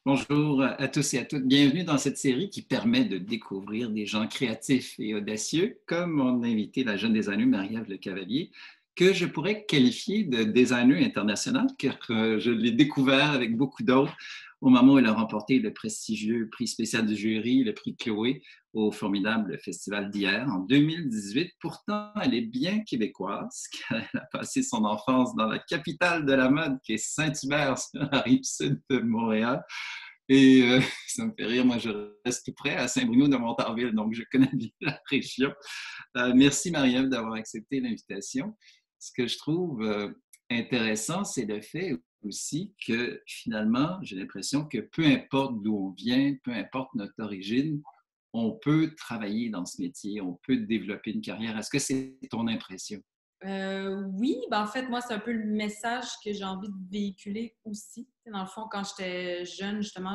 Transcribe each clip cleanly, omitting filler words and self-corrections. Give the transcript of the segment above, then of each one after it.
Bonjour à tous et à toutes. Bienvenue dans cette série qui permet de découvrir des gens créatifs et audacieux, comme mon invité, la jeune designer Marie-Ève Le Cavalier, que je pourrais qualifier de designer international, car je l'ai découvert avec beaucoup d'autres au moment où elle a remporté le prestigieux prix spécial du jury, le prix Chloé, au formidable festival d'hier en 2018. Pourtant, elle est bien québécoise, car elle a passé son enfance dans la capitale de la mode, qui est Saint-Hubert, sur la rive sud de Montréal. Et ça me fait rire, moi je reste tout près à Saint-Bruno de Montarville, donc je connais bien la région. Merci Marie-Ève d'avoir accepté l'invitation. Ce que je trouve intéressant, c'est le fait aussi que finalement, j'ai l'impression que peu importe d'où on vient, peu importe notre origine, on peut travailler dans ce métier, on peut développer une carrière. Est-ce que c'est ton impression? Oui, ben en fait, moi, c'est un peu le message que j'ai envie de véhiculer aussi. Dans le fond, quand j'étais jeune, justement,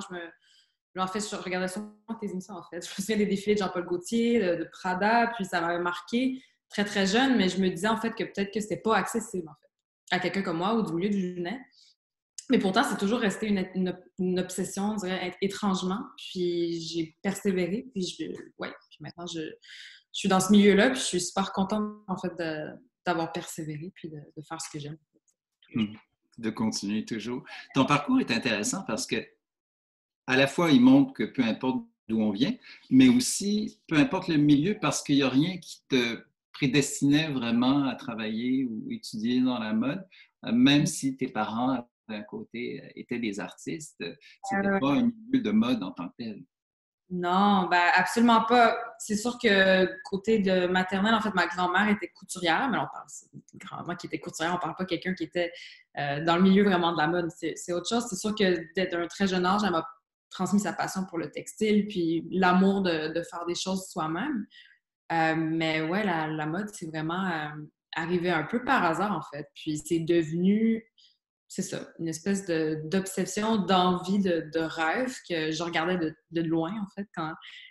en fait, je regardais souvent tes émissions, en fait. Je me souviens des défilés de Jean-Paul Gaultier, de Prada, puis ça m'avait marqué très, très jeune, mais je me disais, en fait, que peut-être que c'était pas accessible, en fait, à quelqu'un comme moi ou du milieu du Junet. Mais pourtant, c'est toujours resté une obsession, on dirait, étrangement. Puis j'ai persévéré, ouais, puis maintenant, je suis dans ce milieu-là, puis je suis super contente, en fait, d'avoir persévéré, puis de faire ce que j'aime tous les jours. De continuer toujours. Ton parcours est intéressant parce que à la fois, il montre que peu importe d'où on vient, mais aussi peu importe le milieu, parce qu'il n'y a rien qui te prédestinait vraiment à travailler ou étudier dans la mode, même si tes parents, d'un côté, étaient des artistes, c'était Euh, pas un milieu de mode en tant que tel. non, ben absolument pas. C'est sûr que côté de maternelle, en fait, ma grand-mère était couturière, mais on parle d'une grand-mère qui était couturière, on parle pas de quelqu'un qui était dans le milieu vraiment de la mode. C'est autre chose. C'est sûr que dès un très jeune âge, elle m'a transmis sa passion pour le textile, puis l'amour de faire des choses soi-même. Mais ouais, la mode, c'est vraiment arrivé un peu par hasard, en fait. Puis c'est devenu, c'est ça, une espèce d'obsession, d'envie, de rêve que je regardais de loin, en fait.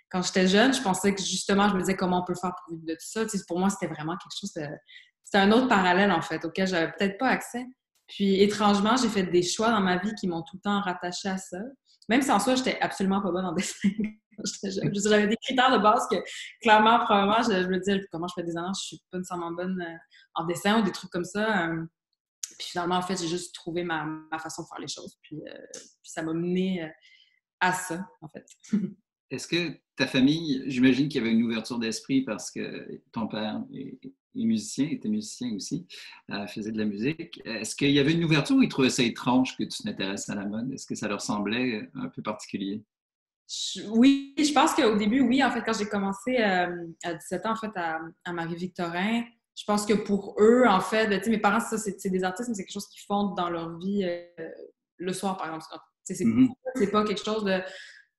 Quand j'étais jeune, je pensais que justement, je me disais comment on peut faire pour vivre de tout ça. Tu sais, pour moi, c'était vraiment quelque chose de... C'était un autre parallèle, en fait, auquel j'avais peut-être pas accès. Puis, étrangement, j'ai fait des choix dans ma vie qui m'ont tout le temps rattachée à ça. Même si en soi, j'étais absolument pas bonne en dessin quand j'étais jeune. J'avais des critères de base que, clairement, probablement, je me disais, comment je fais des annonces, je suis pas nécessairement bonne en dessin ou des trucs comme ça. Puis finalement, en fait, j'ai juste trouvé ma façon de faire les choses. Puis ça m'a mené à ça, en fait. Est-ce que ta famille, j'imagine qu'il y avait une ouverture d'esprit parce que ton père est musicien, était musicien aussi, faisait de la musique. Est-ce qu'il y avait une ouverture ou ils trouvaient ça étrange que tu t'intéresses à la mode? Est-ce que ça leur semblait un peu particulier? Oui, je pense qu'au début, oui, en fait, quand j'ai commencé à 17 ans, en fait, à Marie-Victorin, je pense que pour eux, en fait, tu sais, mes parents, c'est des artistes, mais c'est quelque chose qu'ils font dans leur vie le soir, par exemple. Tu sais, Mhm. c'est pas quelque chose de...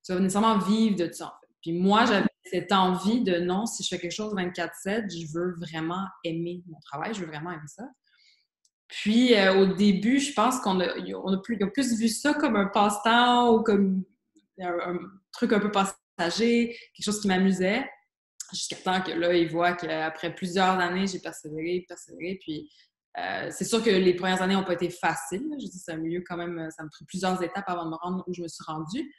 Tu vas nécessairement vivre de ça, en fait. Puis moi, j'avais cette envie de non, si je fais quelque chose 24/7, je veux vraiment aimer mon travail, je veux vraiment aimer ça. Puis au début, je pense on a plus vu ça comme un passe-temps ou comme un truc un peu passager, quelque chose qui m'amusait, jusqu'à temps que là, ils voient qu'après plusieurs années, j'ai persévéré, persévéré. Puis c'est sûr que les premières années n'ont pas été faciles. Je dis, c'est un milieu quand même, ça m'a pris plusieurs étapes avant de me rendre où je me suis rendue.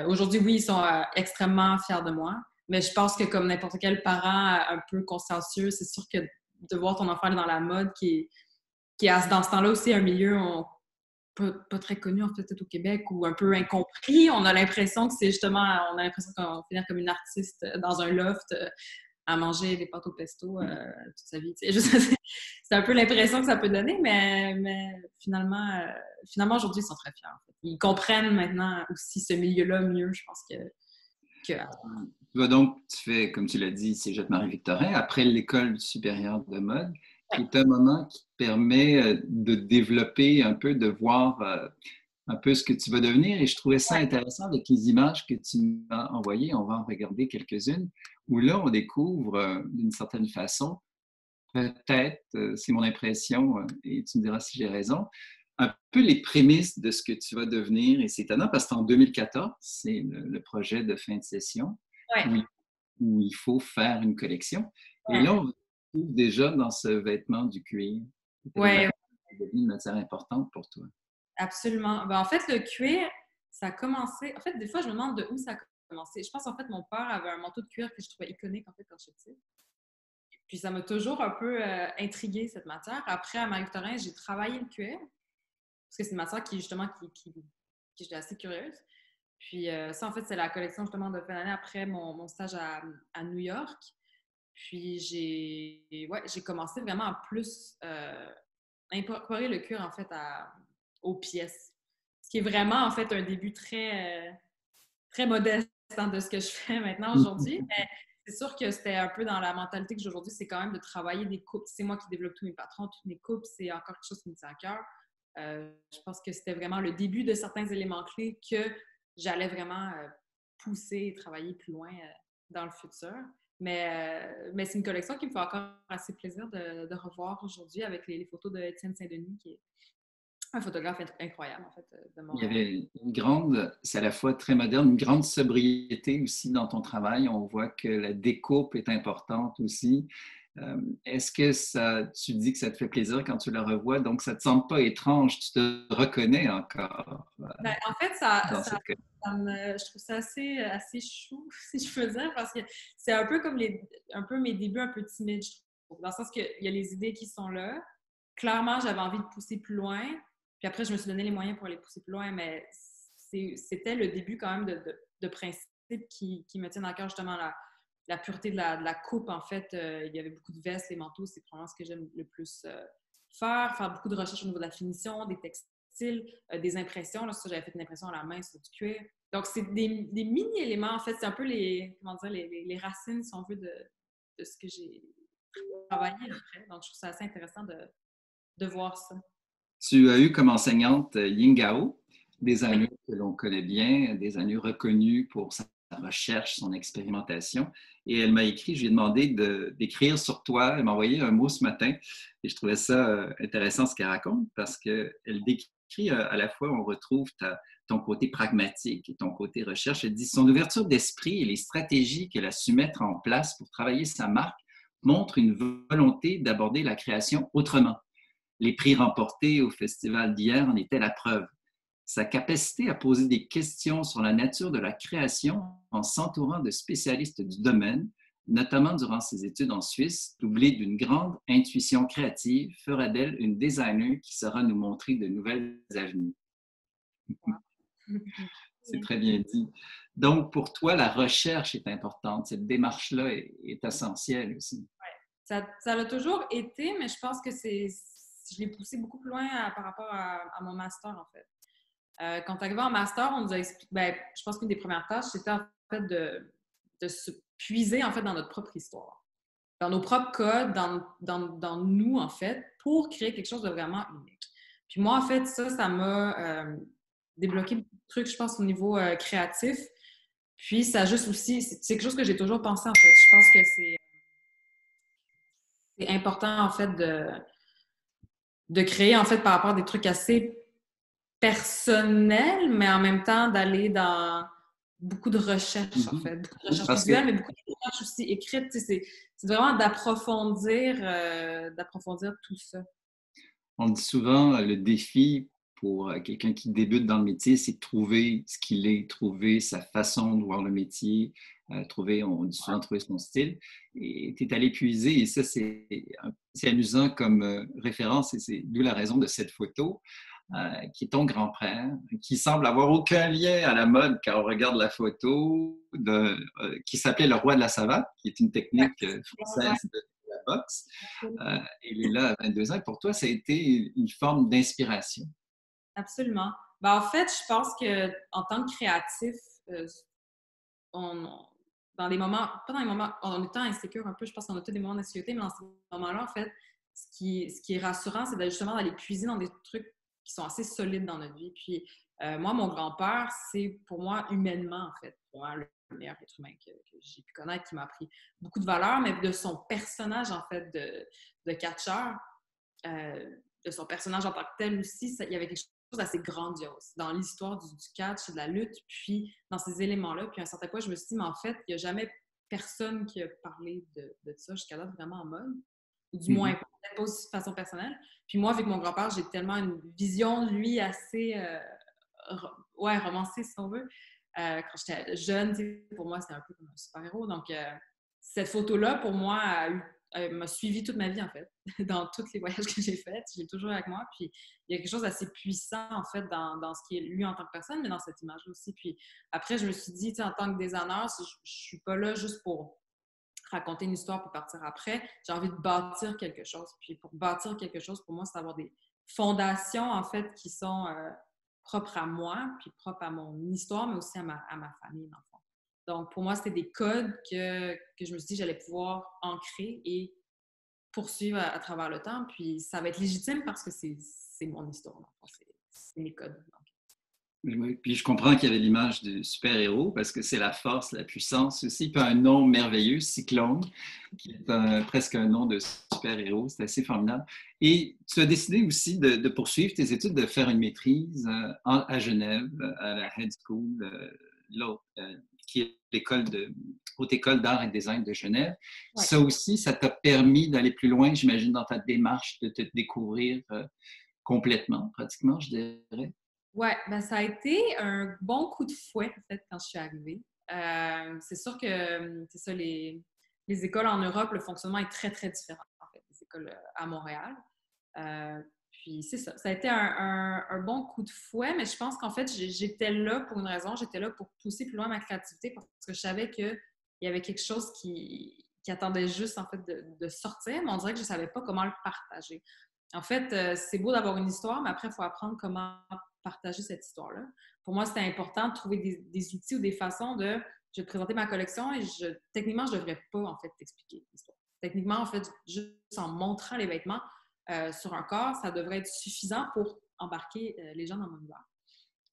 Aujourd'hui, oui, ils sont extrêmement fiers de moi. Mais je pense que comme n'importe quel parent un peu consciencieux, c'est sûr que de voir ton enfant aller dans la mode qui est dans ce temps-là aussi un milieu pas très connu en fait peut-être au Québec ou un peu incompris. On a l'impression que c'est justement, on a l'impression qu'on va finir comme une artiste dans un loft à manger des pâtes au pesto toute sa vie. C'est un peu l'impression que ça peut donner, mais finalement aujourd'hui ils sont très fiers. En fait. Ils comprennent maintenant aussi ce milieu-là mieux, je pense que Donc, tu fais, comme tu l'as dit, Cégep Marie-Victorin, après l'école supérieure de mode, qui est un moment qui te permet de développer un peu, de voir un peu ce que tu vas devenir. Et je trouvais ça intéressant avec les images que tu m'as envoyées. On va en regarder quelques-unes, où là, on découvre d'une certaine façon, peut-être, c'est mon impression, et tu me diras si j'ai raison, un peu les prémices de ce que tu vas devenir. Et c'est étonnant parce qu'en 2014, c'est le projet de fin de session ouais, où, où il faut faire une collection. Et ouais, là, on se trouve déjà dans ce vêtement du cuir. C'était déjà ouais, devenu une matière importante pour toi. absolument. Ben, en fait, le cuir, Ça a commencé... En fait, des fois, je me demande de où ça a commencé. Je pense, en fait, mon père avait un manteau de cuir que je trouvais iconique, en fait, quand j'étais petite. Puis ça m'a toujours un peu intriguée, cette matière. Après, à Marie-Victorin, j'ai travaillé le cuir, parce que c'est une matière qui, justement, qui j'étais assez curieuse. Puis ça, en fait, c'est la collection, justement, de fin d'année après mon stage à New York. Puis j'ai commencé vraiment à plus incorporer le cuir, en fait, aux pièces. Ce qui est vraiment, en fait, un début très modeste, hein, de ce que je fais maintenant aujourd'hui. Mais c'est sûr que c'était un peu dans la mentalité que j'ai aujourd'hui, c'est quand même de travailler des coupes. C'est moi qui développe tous mes patrons, toutes mes coupes. C'est encore quelque chose qui me tient à cœur. Je pense que c'était vraiment le début de certains éléments clés que j'allais vraiment pousser et travailler plus loin dans le futur. Mais c'est une collection qui me fait encore assez plaisir de revoir aujourd'hui avec les photos de Étienne Saint-Denis, qui est un photographe incroyable, en fait, de Il y Montréal. avait une grande, c'est à la fois très moderne, une grande sobriété aussi dans ton travail. On voit que la découpe est importante aussi. Est-ce que tu dis que ça te fait plaisir quand tu la revois, donc ça ne te semble pas étrange, tu te reconnais encore Ben, en fait, dans cette collection? je trouve ça assez chou, si je peux dire, parce que c'est un peu comme un peu mes débuts un peu timides, je trouve. Dans le sens qu'il y a les idées qui sont là. Clairement, j'avais envie de pousser plus loin. Puis après, je me suis donné les moyens pour les pousser plus loin, mais c'était le début quand même de principes qui me tiennent à cœur, justement, la pureté de la coupe. En fait, il y avait beaucoup de vestes, les manteaux, c'est probablement ce que j'aime le plus faire beaucoup de recherches au niveau de la finition, des textiles, des impressions. Là, ça, j'avais fait une impression à la main sur du cuir. Donc, c'est des mini-éléments, en fait. C'est un peu comment dire, les racines, si on veut, de ce que j'ai travaillé après. Donc, je trouve ça assez intéressant de voir ça. Tu as eu comme enseignante Ying Gao, designer que l'on connaît bien, designer reconnu pour sa recherche, son expérimentation. Et elle m'a écrit, je lui ai demandé d'écrire sur toi. Elle m'a envoyé un mot ce matin et je trouvais ça intéressant ce qu'elle raconte parce qu'elle décrit à la fois, on retrouve ton côté pragmatique et ton côté recherche. Elle dit son ouverture d'esprit et les stratégies qu'elle a su mettre en place pour travailler sa marque montrent une volonté d'aborder la création autrement. Les prix remportés au festival d'hier en étaient la preuve. Sa capacité à poser des questions sur la nature de la création en s'entourant de spécialistes du domaine, notamment durant ses études en Suisse, doublée d'une grande intuition créative, fera d'elle une designer qui saura nous montrer de nouvelles avenues. C'est très bien dit. Donc, pour toi, la recherche est importante. Cette démarche-là est essentielle aussi. Ça l'a toujours été, mais je pense que je l'ai poussé beaucoup plus loin par rapport à mon master, en fait. Quand tu arrivé en master, on nous a expliqué, ben, je pense qu'une des premières tâches, c'était en fait de se puiser en fait dans notre propre histoire, dans nos propres codes, dans nous, en fait, pour créer quelque chose de vraiment unique. Puis moi, en fait, ça m'a débloqué beaucoup de trucs, je pense, au niveau créatif. Puis ça juste aussi, c'est quelque chose que j'ai toujours pensé, en fait. Je pense que c'est important, en fait, de créer, en fait, par rapport à des trucs assez personnels, mais en même temps d'aller dans beaucoup de recherches, en fait. Beaucoup de recherches Parce que visuelles, mais beaucoup de recherches aussi écrites. C'est vraiment d'approfondir tout ça. on dit souvent le défi pour quelqu'un qui débute dans le métier, c'est de trouver ce qu'il est, trouver sa façon de voir le métier, on dit souvent trouver son style. Et tu es allé puiser, et ça, c'est amusant comme référence, et c'est d'où la raison de cette photo, qui est ton grand-père, qui semble avoir aucun lien à la mode quand on regarde la photo, qui s'appelait le roi de la savate, qui est une technique française de la boxe. Il est là à 22 ans. Et pour toi, ça a été une forme d'inspiration. Absolument. Ben, en fait, je pense qu'en tant que créatif, on, dans les moments, pas dans les moments, en étant insécure un peu, je pense qu'on a tous des moments d'insécurité, mais dans ces moments-là, en fait, ce qui est rassurant, c'est justement d'aller puiser dans des trucs qui sont assez solides dans notre vie. Puis, moi, mon grand-père, c'est pour moi, humainement, en fait, pour moi, le meilleur être humain que j'ai pu connaître, qui m'a appris beaucoup de valeurs, mais de son personnage, en fait, de catcheur, de son personnage en tant que tel aussi, il y avait quelque chose d'assez grandiose dans l'histoire du catch, de la lutte, puis dans ces éléments-là. Puis à un certain point, je me suis dit, mais en fait, il n'y a jamais personne qui a parlé de ça jusqu'à là vraiment en mode, ou du moins peut-être pas aussi de façon personnelle. Puis moi, avec mon grand-père, j'ai tellement une vision de lui assez ouais, romancé, si on veut. Quand j'étais jeune, pour moi, c'était un peu comme un super-héros. Donc, cette photo-là, pour moi, m'a suivi toute ma vie, en fait, dans tous les voyages que j'ai faits. J'ai toujours avec moi. Puis, il y a quelque chose d'assez puissant, en fait, dans ce qui est lui en tant que personne, mais dans cette image-là aussi. Puis, après, je me suis dit, en tant que designer, je suis pas là juste pour raconter une histoire pour partir après. J'ai envie de bâtir quelque chose. Puis, pour bâtir quelque chose, pour moi, c'est d'avoir des fondations, en fait, qui sont propres à moi, puis propres à mon histoire, mais aussi à ma famille, dans le fond. Donc, pour moi, c'était des codes que je me suis dit que j'allais pouvoir ancrer et poursuivre à travers le temps. Puis, ça va être légitime parce que c'est mon histoire, dans le fond. C'est mes codes. Donc. Oui, puis je comprends qu'il y avait l'image du super-héros parce que c'est la force, la puissance aussi. Puis un nom merveilleux, Cyclone, qui est presque un nom de super-héros. C'est assez formidable. Et tu as décidé aussi de poursuivre tes études, de faire une maîtrise à Genève, à la Head School, qui est Haute École d'art et de design de Genève. Ouais. Ça aussi, ça t'a permis d'aller plus loin, j'imagine, dans ta démarche, de te découvrir complètement, pratiquement, je dirais. Ouais, ben ça a été un bon coup de fouet, en fait, quand je suis arrivée. C'est sûr que, c'est ça, les écoles en Europe, le fonctionnement est très, très différent, en fait, les écoles à Montréal. Puis c'est ça, ça a été un bon coup de fouet, mais je pense qu'en fait, j'étais là pour une raison, j'étais là pour pousser plus loin ma créativité parce que je savais qu'il y avait quelque chose qui attendait juste, en fait, de sortir, mais on dirait que je ne savais pas comment le partager. En fait, c'est beau d'avoir une histoire, mais après, il faut apprendre comment partager cette histoire-là. Pour moi, c'était important de trouver des outils ou des façons de... Je vais te présenter ma collection et techniquement, je ne devrais pas, en fait, t'expliquer l'histoire. Techniquement, en fait, juste en montrant les vêtements sur un corps, ça devrait être suffisant pour embarquer les gens dans mon univers.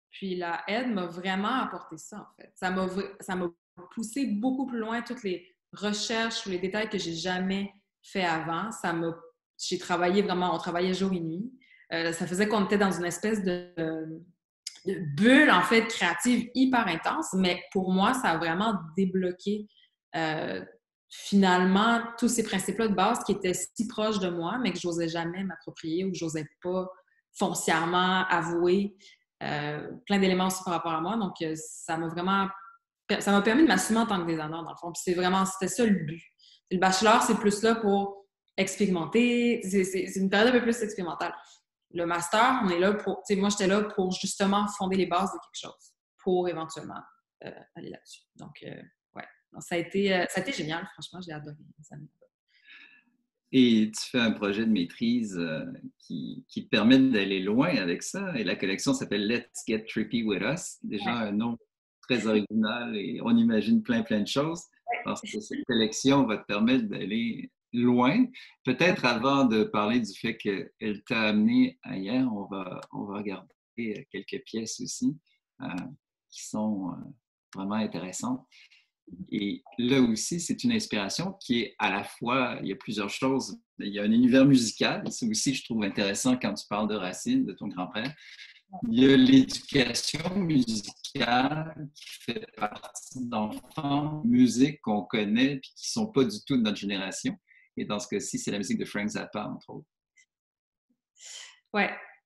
Puis la aide m'a vraiment apporté ça, en fait. Ça m'a poussé beaucoup plus loin toutes les recherches ou les détails que j'ai jamais fait avant. J'ai travaillé vraiment, on travaillait jour et nuit. Ça faisait qu'on était dans une espèce de bulle, en fait, créative hyper intense, mais pour moi, ça a vraiment débloqué finalement tous ces principes-là de base qui étaient si proches de moi, mais que j'osais jamais m'approprier ou que j'osais pas foncièrement avouer plein d'éléments aussi par rapport à moi. Donc, ça m'a permis de m'assumer en tant que designer, dans le fond. Puis c'était ça le but. Le bachelor, c'est plus là pour expérimenter. C'est une période un peu plus expérimentale. Le master, on est là pour... Moi, j'étais là pour justement fonder les bases de quelque chose pour éventuellement aller là-dessus. Donc, ouais. Donc, ça a été génial, franchement. J'ai adoré les années. Et tu fais un projet de maîtrise qui te permet d'aller loin avec ça. Et la collection s'appelle Let's Get Trippy With Us. Déjà Ouais. un nom très original et on imagine plein de choses parce que cette collection va te permettre d'aller loin. Peut-être avant de parler du fait qu'elle t'a amené ailleurs, on va regarder quelques pièces aussi qui sont vraiment intéressantes. Et là aussi, c'est une inspiration qui est à la fois, il y a plusieurs choses. Il y a un univers musical, c'est aussi, je trouve, intéressant quand tu parles de Racine, de ton grand-père. Il y a l'éducation musicale qui fait partie d'enfants, musique qu'on connaît et qui ne sont pas du tout de notre génération. Et dans ce cas-ci, c'est la musique de Frank Zappa, entre autres. Oui,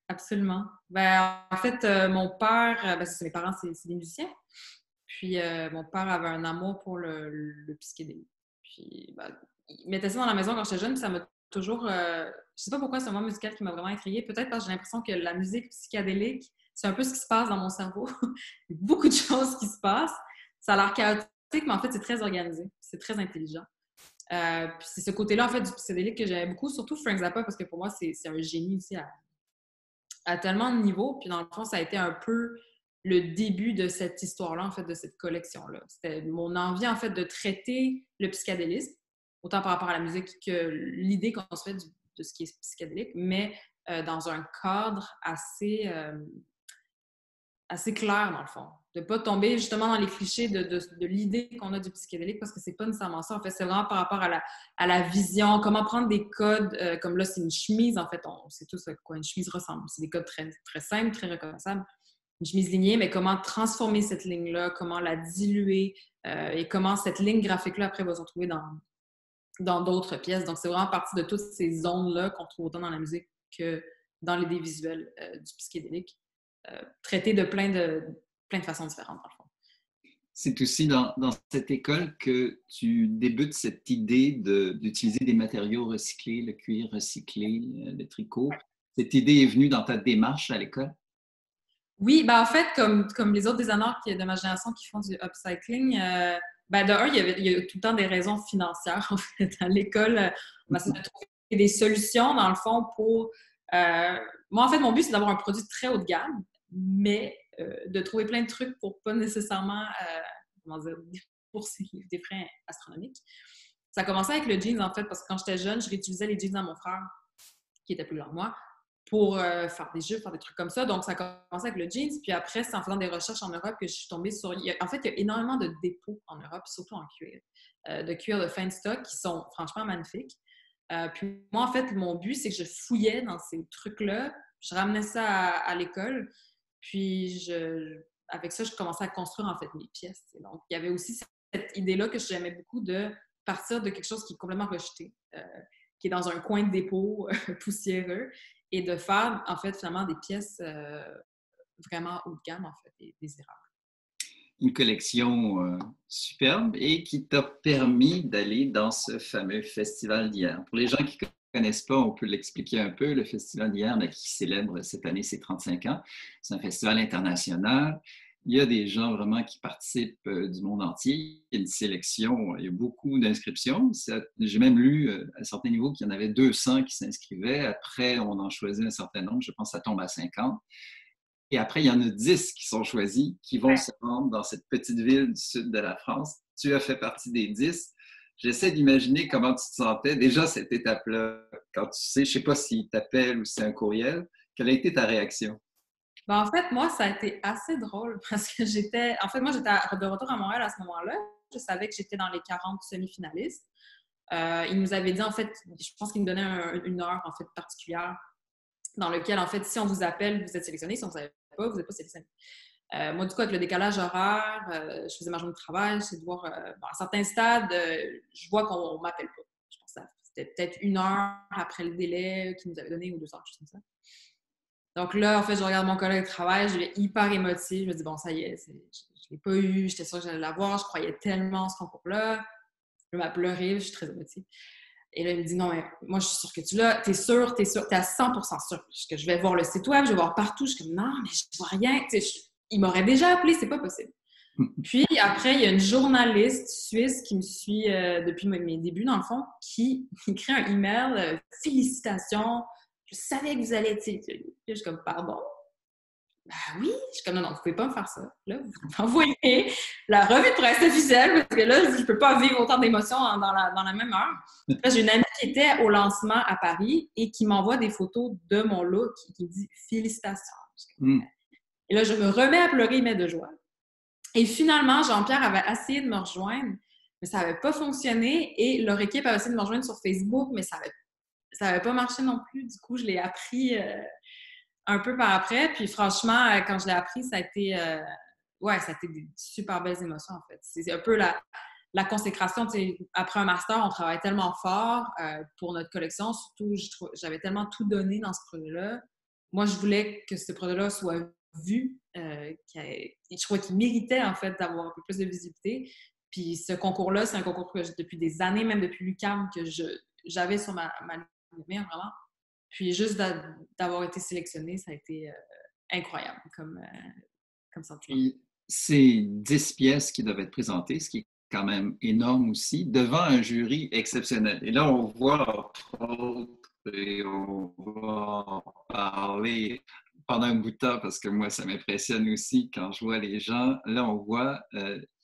absolument. Ben, en fait, mon père, mes parents, c'est des musiciens. Puis mon père avait un amour pour le psychédélique. Puis ben, il mettait ça dans la maison quand j'étais jeune, puis ça m'a toujours... je sais pas pourquoi c'est un moment musical qui m'a vraiment intriguée. Peut-être parce que j'ai l'impression que la musique psychédélique, c'est un peu ce qui se passe dans mon cerveau. Il y a beaucoup de choses qui se passent. Ça a l'air chaotique, mais en fait, c'est très organisé. C'est très intelligent. Puis c'est ce côté-là, en fait, du psychédélique que j'aimais beaucoup, surtout Frank Zappa, parce que pour moi, c'est un génie aussi à tellement de niveaux. Puis dans le fond, ça a été un peu le début de cette histoire-là, en fait, de cette collection-là. C'était mon envie, en fait, de traiter le psychédélisme, autant par rapport à la musique que l'idée qu'on se fait de ce qui est psychédélique, mais dans un cadre assez clair, dans le fond. De ne pas tomber justement dans les clichés de l'idée qu'on a du psychédélique, parce que c'est pas nécessairement ça. En fait, c'est vraiment par rapport à la vision, comment prendre des codes, comme là, c'est une chemise, en fait, on sait tous à quoi une chemise ressemble. C'est des codes très, très simples, très reconnaissables. Une chemise lignée, mais comment transformer cette ligne-là, comment la diluer, et comment cette ligne graphique-là, après, va se retrouver dans d'autres pièces. Donc, c'est vraiment partie de toutes ces zones-là qu'on trouve autant dans la musique que dans l'idée visuelle du psychédélique. traité de plein de façons différentes, dans le fond. C'est aussi dans cette école que tu débutes cette idée d'utiliser des matériaux recyclés, le cuir recyclé, le tricot. Cette idée est venue dans ta démarche à l'école? Oui, ben en fait, comme les autres designers de ma génération qui font du upcycling, ben de un, il y a tout le temps des raisons financières. En fait, à l'école, on essaie de trouver des solutions, dans le fond, pour... moi, en fait, mon but, c'est d'avoir un produit très haut de gamme, mais de trouver plein de trucs pour pas nécessairement, comment dire, débourser des frais astronomiques. Ça a commencé avec le jeans, en fait, parce que quand j'étais jeune, je réutilisais les jeans à mon frère, qui était plus grand que moi, pour faire des jeux, faire des trucs comme ça. Donc, ça a commencé avec le jeans. Puis après, c'est en faisant des recherches en Europe que je suis tombée sur... En fait, il y a énormément de dépôts en Europe, surtout en cuir, de cuir de fin de stock qui sont franchement magnifiques. Puis moi, en fait, mon but, c'est que je fouillais dans ces trucs-là. Je ramenais ça à l'école. Puis, avec ça, je commençais à construire, en fait, mes pièces. Donc, il y avait aussi cette idée-là que j'aimais beaucoup de partir de quelque chose qui est complètement rejeté, qui est dans un coin de dépôt poussiéreux, et de faire, en fait, finalement, des pièces vraiment haut de gamme, en fait, et désirables. Une collection superbe et qui t'a permis d'aller dans ce fameux festival d'hier. Pour les gens qui ne connaissent pas, on peut l'expliquer un peu. Le festival d'hier qui célèbre cette année ses 35 ans. C'est un festival international. Il y a des gens vraiment qui participent du monde entier. Il y a une sélection, il y a beaucoup d'inscriptions. J'ai même lu à certains niveaux qu'il y en avait 200 qui s'inscrivaient. Après, on en choisit un certain nombre. Je pense que ça tombe à 50. Et après, il y en a 10 qui sont choisis, qui vont se rendre dans cette petite ville du sud de la France. Tu as fait partie des 10. J'essaie d'imaginer comment tu te sentais. Déjà, cette étape-là, quand tu sais, je ne sais pas s'il t'appelle ou si c'est un courriel, quelle a été ta réaction? Ben, en fait, moi, ça a été assez drôle parce que j'étais... En fait, moi, j'étais de retour à Montréal à ce moment-là. Je savais que j'étais dans les 40 semi-finalistes. Il nous avait dit, en fait, je pense qu'il nous donnait une heure, en fait, particulière dans lequel, en fait, si on vous appelle, vous êtes sélectionné. Si on ne vous appelle pas, vous n'êtes pas sélectionné. Moi, du coup, avec le décalage horaire, je faisais ma journée de travail, j'essayais de voir, à certains stades, je vois qu'on ne m'appelle pas. Je pense que c'était peut-être une heure après le délai qu'ils nous avaient donné ou 2 heures, quelque chose comme ça. Donc là, en fait, je regarde mon collègue de travail, je suis hyper émotive. Je me dis, bon, ça y est, je ne l'ai pas eu, j'étais sûre que j'allais l'avoir, je croyais tellement en ce concours-là. Je me mets à pleurer, je suis très émotive. Et là, il me dit, non, mais moi, je suis sûre que tu l'as. T'es sûre, t'es à 100% sûre que je vais voir le site web, je vais voir partout. Je suis comme, non, mais je vois rien. Il m'aurait déjà appelé, c'est pas possible. Puis après, il y a une journaliste suisse qui me suit depuis mes débuts, dans le fond, qui écrit un email, félicitations, je savais que vous allez être sélectionné. Je suis comme, pardon? Ben oui. Je suis comme, non, non, vous pouvez pas me faire ça. Là, vous m'envoyez la revue de presse officielle, parce que là, je peux pas vivre autant d'émotions dans la même heure. Là, j'ai une amie qui était au lancement à Paris et qui m'envoie des photos de mon look qui me dit félicitations. Et là, je me remets à pleurer, mais de joie. Et finalement, Jean-Pierre avait essayé de me rejoindre, mais ça n'avait pas fonctionné. Et leur équipe avait essayé de me rejoindre sur Facebook, mais ça avait pas marché non plus. Du coup, je l'ai appris un peu par après. Puis franchement, quand je l'ai appris, ça a été des super belles émotions, en fait. C'est un peu la consécration. Après un master, on travaille tellement fort pour notre collection. Surtout, j'avais tellement tout donné dans ce projet-là. Moi, je voulais que ce projet-là soit vu. Je crois qu'il méritait, en fait, d'avoir un peu plus de visibilité. Puis ce concours-là, c'est un concours que depuis des années, même depuis l'UQAM, que j'avais sur ma lumière, vraiment. Puis juste d'avoir été sélectionnée, ça a été incroyable comme sentiment. Et c'est 10 pièces qui doivent être présentées, ce qui est quand même énorme aussi, devant un jury exceptionnel. Et là, on voit, entre autres, et on va en parler pendant un bout de temps, parce que moi, ça m'impressionne aussi quand je vois les gens. Là, on voit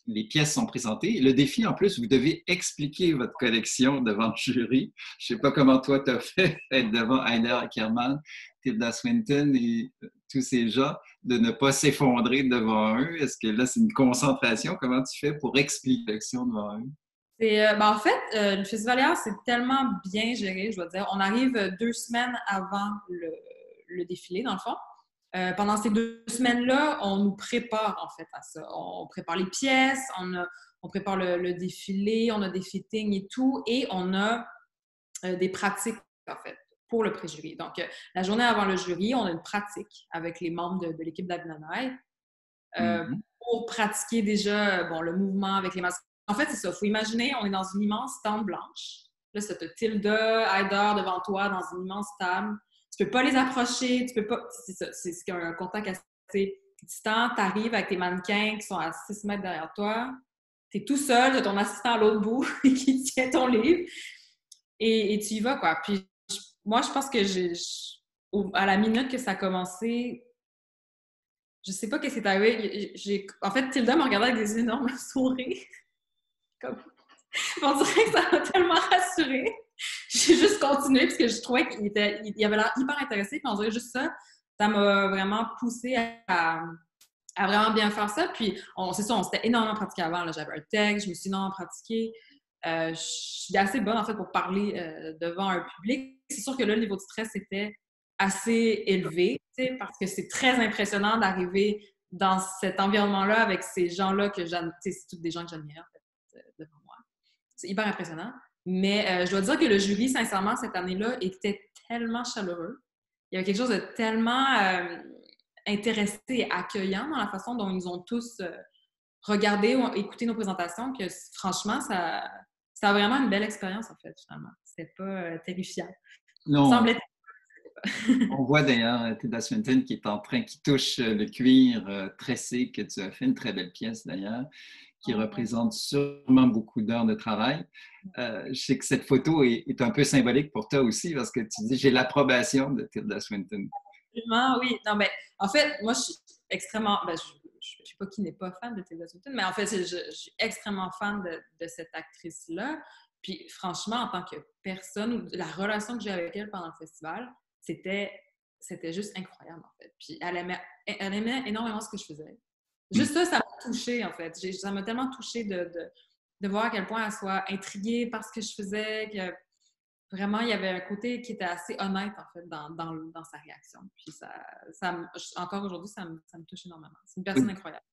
les pièces sont présentées. Le défi, en plus, vous devez expliquer votre collection devant le jury. Je ne sais pas comment toi, tu as fait être devant Heider Ackermann, Tilda Swinton et tous ces gens, de ne pas s'effondrer devant eux. Est-ce que là, c'est une concentration? Comment tu fais pour expliquer la collection devant eux? En fait, le Festival Air, c'est tellement bien géré, je dois dire. On arrive 2 semaines avant le défilé, dans le fond. Pendant ces 2 semaines-là, on nous prépare, en fait, à ça. On prépare les pièces, on prépare le défilé, on a des fittings et tout, et on a des pratiques, en fait. pour le pré-jury. Donc, la journée avant le jury, on a une pratique avec les membres de l'équipe d'Abinanaï pour pratiquer déjà le mouvement avec les masques. En fait, c'est ça. Il faut imaginer, on est dans une immense table blanche. Là, c'est Tilda, Haïdar devant toi dans une immense table. Tu peux pas les approcher, tu peux pas... C'est ça, c'est un contact assez distant. Tu arrives avec tes mannequins qui sont à 6 mètres derrière toi. Tu es tout seul, tu as ton assistant à l'autre bout qui tient ton livre. Et tu y vas, quoi. Puis moi, je pense que à la minute que ça a commencé, je sais pas qu'est-ce qui est arrivé. En fait, Tilda me regardait avec des énormes sourires. Comme... On dirait que ça m'a tellement rassurée. J'ai juste continué parce que je trouvais qu'il avait l'air hyper intéressé. Puis on dirait juste ça. Ça m'a vraiment poussée à vraiment bien faire ça. Puis, c'est ça, on s'était énormément pratiqué avant. Là. J'avais un texte, je me suis énormément pratiquée. Je suis assez bonne, en fait, pour parler devant un public. C'est sûr que là, le niveau de stress était assez élevé, parce que c'est très impressionnant d'arriver dans cet environnement-là avec ces gens-là que j'admire. C'est tous des gens que j'admire, en fait, devant moi. C'est hyper impressionnant. Mais je dois dire que le jury, sincèrement, cette année-là, était tellement chaleureux. Il y avait quelque chose de tellement intéressé et accueillant dans la façon dont ils ont tous regardé ou écouté nos présentations que, franchement, ça a vraiment une belle expérience, en fait, finalement. C'était pas terrifiant. Non. Ça semblait... On voit d'ailleurs Tilda Swinton qui touche le cuir tressé que tu as fait, une très belle pièce d'ailleurs, qui représente sûrement beaucoup d'heures de travail. Je sais que cette photo est un peu symbolique pour toi aussi parce que tu dis j'ai l'approbation de Tilda Swinton. Absolument, oui. Non, ben, en fait, moi, je suis extrêmement... je ne sais pas qui n'est pas fan de Tilda Swinton, mais en fait, je suis extrêmement fan de cette actrice-là. Puis, franchement, en tant que personne, la relation que j'ai avec elle pendant le festival, c'était juste incroyable, en fait. Puis, elle aimait énormément ce que je faisais. Juste ça m'a touchée, en fait. Ça m'a tellement touchée de voir à quel point elle soit intriguée par ce que je faisais, que vraiment, il y avait un côté qui était assez honnête, en fait, dans sa réaction. Puis encore aujourd'hui, ça me touche énormément. C'est une personne incroyable.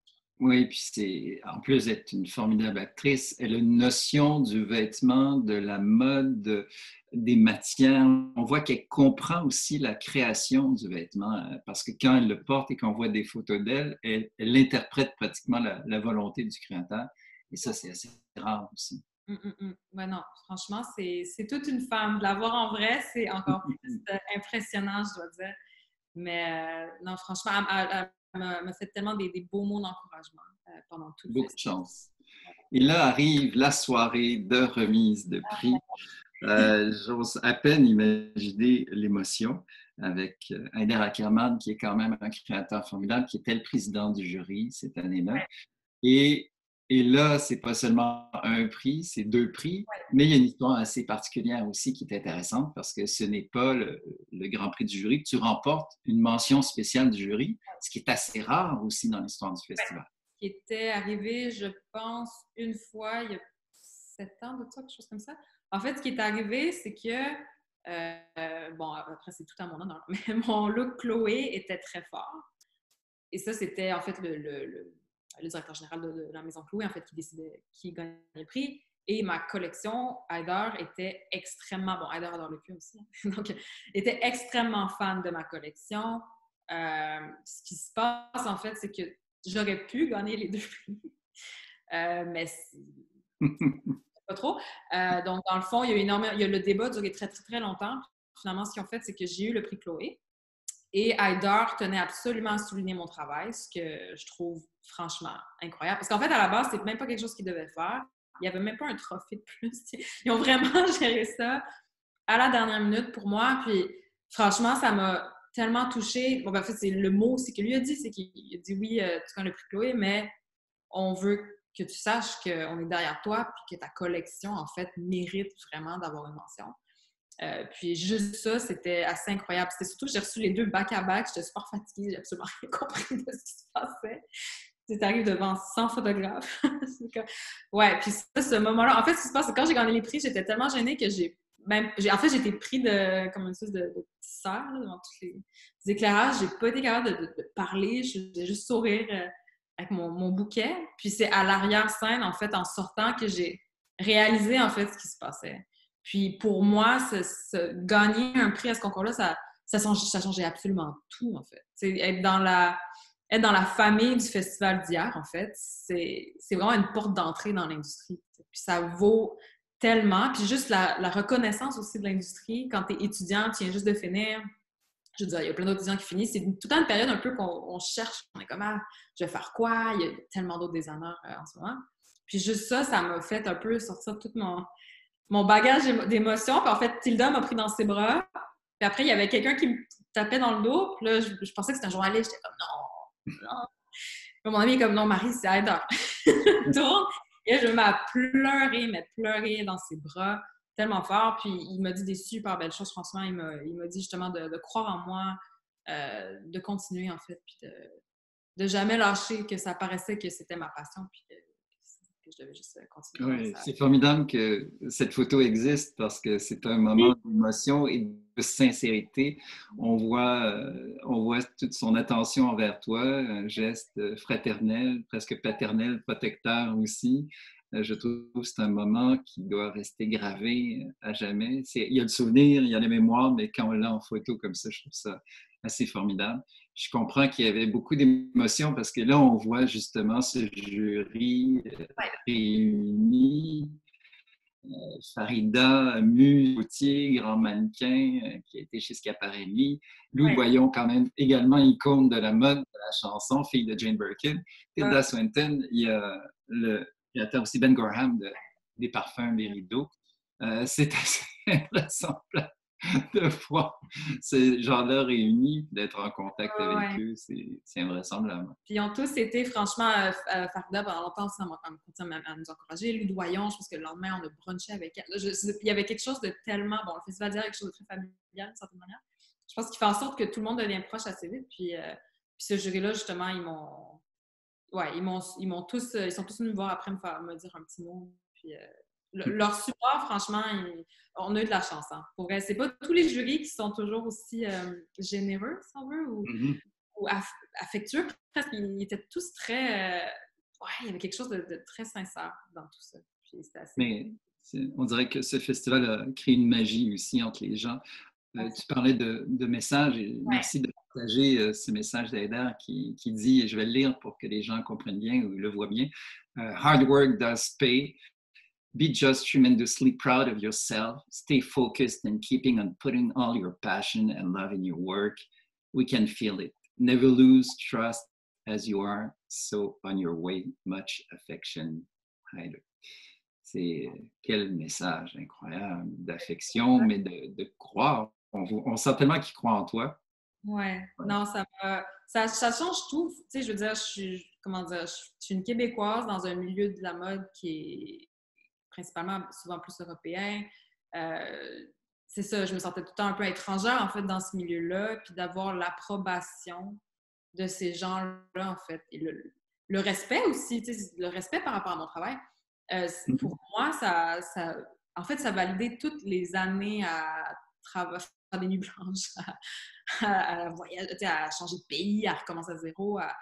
Oui, puis en plus d'être une formidable actrice, elle a une notion du vêtement, de la mode, des matières. On voit qu'elle comprend aussi la création du vêtement, parce que quand elle le porte et qu'on voit des photos d'elle, elle interprète pratiquement la volonté du créateur. Et ça, c'est assez rare aussi. Ouais, non, franchement, c'est toute une femme. De la voir en vrai, c'est encore plus impressionnant, je dois dire. Mais non, franchement, elle m'a fait tellement des beaux mots d'encouragement pendant tout le festival. Beaucoup de chance. Et là arrive la soirée de remise de prix. J'ose à peine imaginer l'émotion avec Haider Ackermann, qui est quand même un créateur formidable, qui était le président du jury cette année-là. Ouais. Et là, c'est pas seulement un prix, c'est 2 prix, mais il y a une histoire assez particulière aussi qui est intéressante parce que ce n'est pas le Grand Prix du jury, tu remportes une mention spéciale du jury, ce qui est assez rare aussi dans l'histoire du festival. Qui était arrivé, je pense, une fois, il y a 7 ans de ça, quelque chose comme ça. En fait, ce qui est arrivé, c'est que, bon, après, c'est tout à mon honneur, mais mon look Chloé était très fort. Et ça, c'était en fait le directeur général de la maison Chloé, en fait, qui décidait qui gagnait le prix. Et ma collection, Haïdar, était extrêmement... Bon, Haïdar adore le cul aussi. Donc, était extrêmement fan de ma collection. Ce qui se passe, en fait, c'est que j'aurais pu gagner les 2 prix. Mais pas trop. Donc, dans le fond, il y a le débat duré très, très, très longtemps. Finalement, ce qu'ils ont fait, c'est que j'ai eu le prix Chloé. Et Haïdar tenait absolument à souligner mon travail, ce que je trouve franchement incroyable. Parce qu'en fait, à la base, c'est même pas quelque chose qu'ils devaient faire. Il n'y avait même pas un trophée de plus. Ils ont vraiment géré ça à la dernière minute pour moi. Puis franchement, ça m'a tellement touchée. Bon, ben, en fait, c'est le mot aussi que lui a dit, c'est qu'il a dit oui, tu gagnes le prix Chloé, mais on veut que tu saches qu'on est derrière toi puis que ta collection, en fait, mérite vraiment d'avoir une mention. Puis juste ça, c'était assez incroyable. C'était surtout que j'ai reçu les 2 back-à-back. J'étais super fatiguée. J'ai absolument rien compris de ce qui se passait. Tu arrives devant 100 photographes. Ouais, puis ça, ce moment-là... En fait, ce qui se passe, c'est que quand j'ai gagné les prix, j'étais tellement gênée que j'ai été pris comme une espèce de petit cerf devant tous les éclairages. J'ai pas été capable de parler. J'ai juste sourire avec mon bouquet. Puis c'est à l'arrière-scène, en fait, en sortant, que j'ai réalisé, en fait, ce qui se passait. Puis pour moi, gagner un prix à ce concours-là, ça changeait absolument tout, en fait. C'est être dans la famille du festival d'hier, en fait, c'est vraiment une porte d'entrée dans l'industrie. Puis ça vaut tellement. Puis juste la reconnaissance aussi de l'industrie, quand tu es étudiant, tu viens juste de finir. Je veux dire, il y a plein d'autres étudiants qui finissent. C'est tout le temps une période un peu qu'on cherche. On est comme, ah, je vais faire quoi? Il y a tellement d'autres designers en ce moment. Puis juste ça m'a fait un peu sortir tout mon bagage d'émotions. Puis en fait, Tilda m'a pris dans ses bras. Puis après, il y avait quelqu'un qui me tapait dans le dos. Puis là, je pensais que c'était un journaliste. J'étais comme, non, non. Puis mon ami est comme, non, Marie, c'est Heather. Tourne. Et je mais pleurer dans ses bras tellement fort. Puis il m'a dit des super belles choses, franchement. Il m'a dit justement de croire en moi, de continuer, en fait, puis de jamais lâcher, que ça paraissait que c'était ma passion, puis que je devais juste continuer. Oui, Ça. c'est formidable que cette photo existe parce que c'est un moment d'émotion et de sincérité. On voit toute son attention envers toi, un geste fraternel, presque paternel, protecteur aussi. Je trouve que c'est un moment qui doit rester gravé à jamais. Il y a le souvenir, il y a la mémoire, mais quand on l'a en photo comme ça, je trouve ça assez formidable. Je comprends qu'il y avait beaucoup d'émotions parce que là, on voit justement ce jury réuni. Farida Muse, grand mannequin qui a été chez Schiaparelli. Lou Doyon, quand même, également icône de la mode, de la chanson, fille de Jane Birkin. Tilda Swinton, il y a le créateur aussi Ben Gorham des parfums, des rideaux. C'est assez invraisemblable de voir ces gens-là réunis, d'être en contact avec eux, c'est invraisemblable. Puis ils ont tous été, franchement, Farida, pendant longtemps, ça m'a quand même continué à nous encourager. Lou Doyon, je pense que le lendemain, on a brunché avec elle. Il y avait quelque chose de tellement... Bon, le festival d'hier, quelque chose de très familial, d'une certaine manière. Je pense qu'il fait en sorte que tout le monde devient proche assez vite. Puis ce jury-là, justement, ils m'ont... Ouais, ils sont tous venus me voir après me dire un petit mot. Puis leur support, franchement, on a eu de la chance. Hein. Pour vrai, c'est pas tous les jurys qui sont toujours aussi généreux, si on veut, ou affectueux. Presque, ils étaient tous très... ouais, il y avait quelque chose de très sincère dans tout ça. Puis c'était assez... Mais on dirait que ce festival a créé une magie aussi entre les gens. Tu parlais de messages et merci de partager ce message d'Aida qui dit, et je vais le lire pour que les gens comprennent bien ou le voient bien, Hard work does pay. Be just tremendously proud of yourself. Stay focused and keeping on putting all your passion and love in your work. We can feel it. Never lose trust as you are so on your way. Much affection, Heather. C'est quel message incroyable d'affection, mais de croire. On sent tellement qu'il croit en toi. Ouais. Non, ça change tout. Tu sais, je veux dire, je suis une Québécoise dans un milieu de la mode qui est principalement souvent plus européen. C'est ça, je me sentais tout le temps un peu étrangère, en fait, dans ce milieu-là, puis d'avoir l'approbation de ces gens-là, en fait, et le respect aussi, tu sais, le respect par rapport à mon travail. Pour moi, en fait, ça validait toutes les années à faire des nuits blanches, à voyager, à changer de pays, à recommencer à zéro, à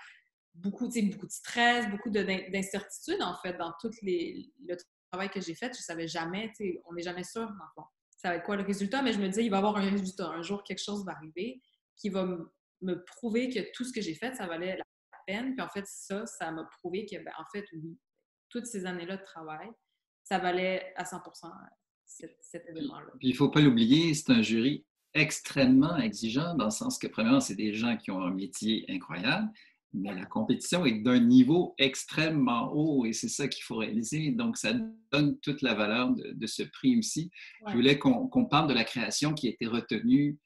beaucoup de stress, beaucoup d'incertitudes, en fait, dans le travail que j'ai fait. Je savais jamais, on n'est jamais sûr, dans le fond, ça va être quoi le résultat, mais je me disais, il va y avoir un résultat. Un jour, quelque chose va arriver qui va me prouver que tout ce que j'ai fait, ça valait la peine. Puis en fait, ça m'a prouvé que, en fait, oui, toutes ces années-là de travail, ça valait à 100% cet événement-là. Puis il ne faut pas l'oublier, c'est un jury extrêmement exigeant, dans le sens que, premièrement, c'est des gens qui ont un métier incroyable, mais la compétition est d'un niveau extrêmement haut et c'est ça qu'il faut réaliser. Donc, ça donne toute la valeur de ce prix aussi. Ouais. Je voulais qu'on parle de la création qui a été retenue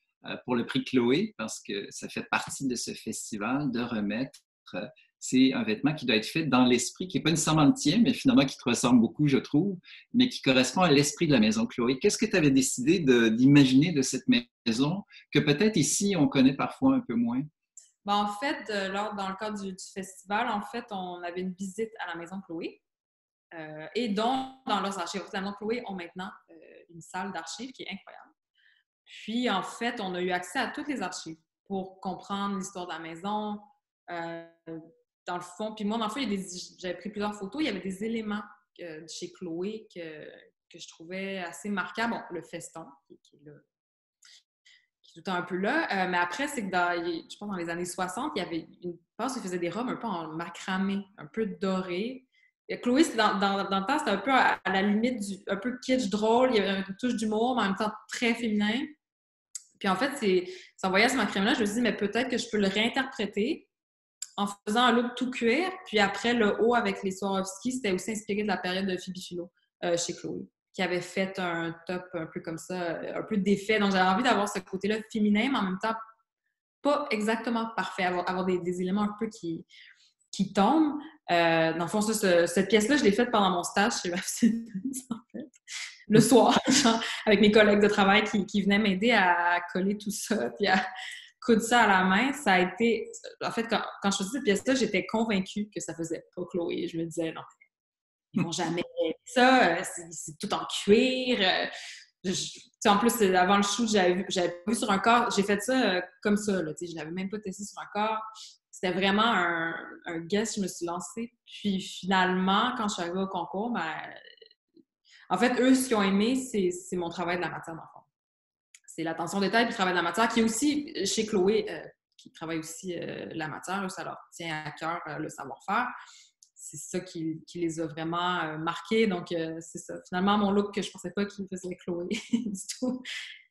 pour le prix Chloé, parce que ça fait partie de ce festival de remettre... c'est un vêtement qui doit être fait dans l'esprit, qui n'est pas nécessairement le tien, mais finalement qui te ressemble beaucoup, je trouve, mais qui correspond à l'esprit de la maison Chloé. Qu'est-ce que tu avais décidé d'imaginer de cette maison que peut-être ici, on connaît parfois un peu moins? Ben, en fait, dans le cadre du festival, en fait, on avait une visite à la maison Chloé et dans leurs archives. La maison Chloé ont maintenant une salle d'archives qui est incroyable. Puis, en fait, on a eu accès à toutes les archives pour comprendre l'histoire de la maison, dans le fond. Puis moi, dans le fond, j'avais pris plusieurs photos. Il y avait des éléments chez Chloé que je trouvais assez marquant. Bon, le feston, qui est là, qui est tout le temps un peu là. Mais après, c'est que je pense dans les années 60, il y avait une passe qui faisait des robes un peu en macramé, un peu doré. Et Chloé, dans le temps, c'était un peu à la limite un peu kitsch, drôle. Il y avait une touche d'humour, mais en même temps très féminin. Puis en fait, c'est en voyant ce macramé-là, je me suis dit, mais peut-être que je peux le réinterpréter en faisant un look tout cuir. Puis après, le haut avec les Swarovski, c'était aussi inspiré de la période de Phoebe Philo chez Chloé, qui avait fait un top un peu comme ça, un peu d'effet. Donc, j'avais envie d'avoir ce côté-là féminin, mais en même temps, pas exactement parfait, avoir des éléments un peu qui tombent. Dans le fond, cette pièce-là, je l'ai faite pendant mon stage chez Rhapsody, en fait. Le soir, genre, avec mes collègues de travail qui venaient m'aider à coller tout ça, puis à coudre ça à la main. Ça a été... En fait, quand je faisais cette pièce-là, j'étais convaincue que ça faisait pas Chloé. Je me disais, non, ils vont jamais aimer ça, c'est tout en cuir. En plus, avant le shoot, j'avais vu sur un corps, j'ai fait ça comme ça, là, je l'avais même pas testé sur un corps. C'était vraiment un guess, je me suis lancée. Puis finalement, quand je suis arrivée au concours, ben, en fait, eux, ce qu'ils ont aimé, c'est mon travail de la matière, dans le fond. C'est l'attention au détail et le travail de la matière, qui est aussi, chez Chloé, qui travaille aussi la matière, eux, ça leur tient à cœur le savoir-faire. C'est ça qui les a vraiment marqués. Donc, c'est ça. Finalement, mon look que je pensais pas qu'il faisait Chloé du tout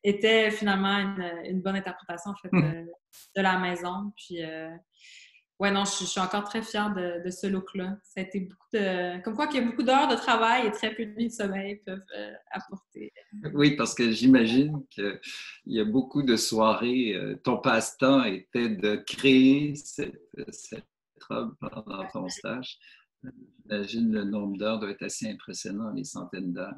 était finalement une bonne interprétation, en fait, de la maison. Puis, ouais, non, je suis encore très fière de ce look-là. Ça a été beaucoup de... Comme quoi qu'il y a beaucoup d'heures de travail et très peu de nuits de sommeil peuvent apporter. Oui, parce que j'imagine qu'il y a beaucoup de soirées. Ton passe-temps était de créer cette robe pendant ton stage. J'imagine le nombre d'heures doit être assez impressionnant, les centaines d'heures.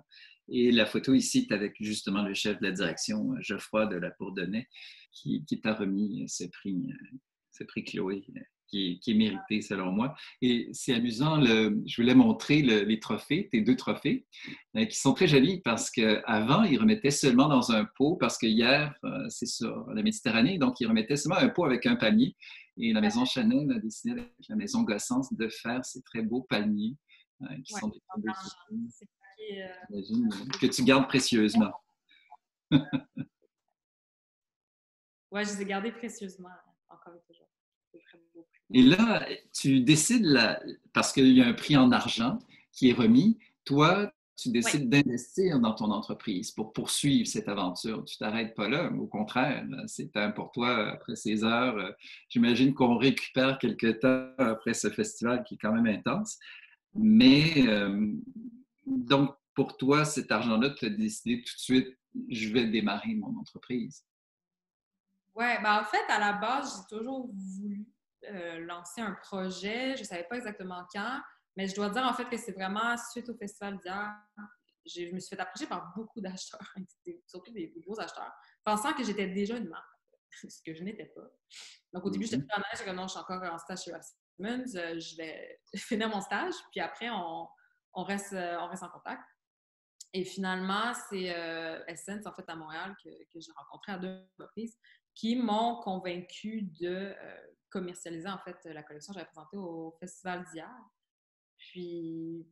Et la photo ici est avec justement le chef de la direction, Geoffroy de la Bourdonnais, qui t'a remis ce prix Chloé, qui est mérité selon moi. Et c'est amusant, je voulais montrer les trophées, tes 2 trophées, qui sont très jolis parce qu'avant, ils remettaient seulement dans un pot, parce que hier, c'est sur la Méditerranée, donc ils remettaient seulement un pot avec un palmier. Et la maison Chanel a décidé avec la maison Gossens de faire ces très beaux palmiers qui sont des très beaux souvenirs, j'imagine, que tu gardes précieusement. Ouais, je les ai gardés précieusement, encore et toujours. C'est très beau. Et là, tu décides, parce qu'il y a un prix en argent qui est remis, toi, tu décides d'investir dans ton entreprise pour poursuivre cette aventure. Tu ne t'arrêtes pas là, au contraire, c'est temps pour toi, après ces heures. J'imagine qu'on récupère quelques temps après ce festival qui est quand même intense. Mais donc, pour toi, cet argent-là, tu as décidé tout de suite, je vais démarrer mon entreprise. Ouais, ben en fait, à la base, j'ai toujours voulu lancer un projet. Je ne savais pas exactement quand, mais je dois dire en fait que c'est vraiment suite au festival d'hier. Je me suis fait approcher par beaucoup d'acheteurs, surtout des gros acheteurs, pensant que j'étais déjà une marque, ce que je n'étais pas. Donc au début, j'étais très honnête, j'ai dit non, je suis encore en stage chez Simmons, je vais finir mon stage, puis après, on reste en contact. Et finalement, c'est Essence, en fait, à Montréal, que j'ai rencontré à 2 reprises, qui m'ont convaincue de commercialiser, en fait, la collection que j'avais présentée au festival d'hier. Puis,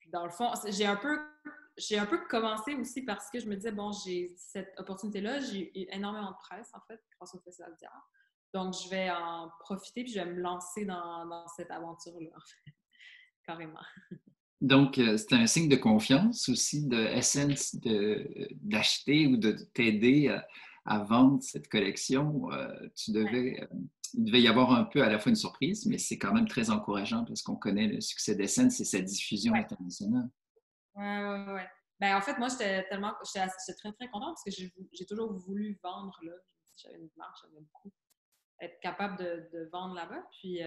dans le fond, j'ai un peu commencé aussi parce que je me disais, bon, j'ai cette opportunité-là, j'ai eu énormément de presse, en fait, grâce au festival d'hier. Donc, je vais en profiter puis je vais me lancer dans cette aventure-là, en fait, carrément. Donc, c'est un signe de confiance aussi de Essence d'acheter ou de t'aider à vendre cette collection. Il devait y avoir un peu à la fois une surprise, mais c'est quand même très encourageant parce qu'on connaît le succès d'Essence et sa diffusion internationale. Ouais. Ben, en fait, moi, j'étais très, très contente parce que j'ai toujours voulu vendre là. J'avais une marque, j'aimais beaucoup être capable de vendre là-bas. Puis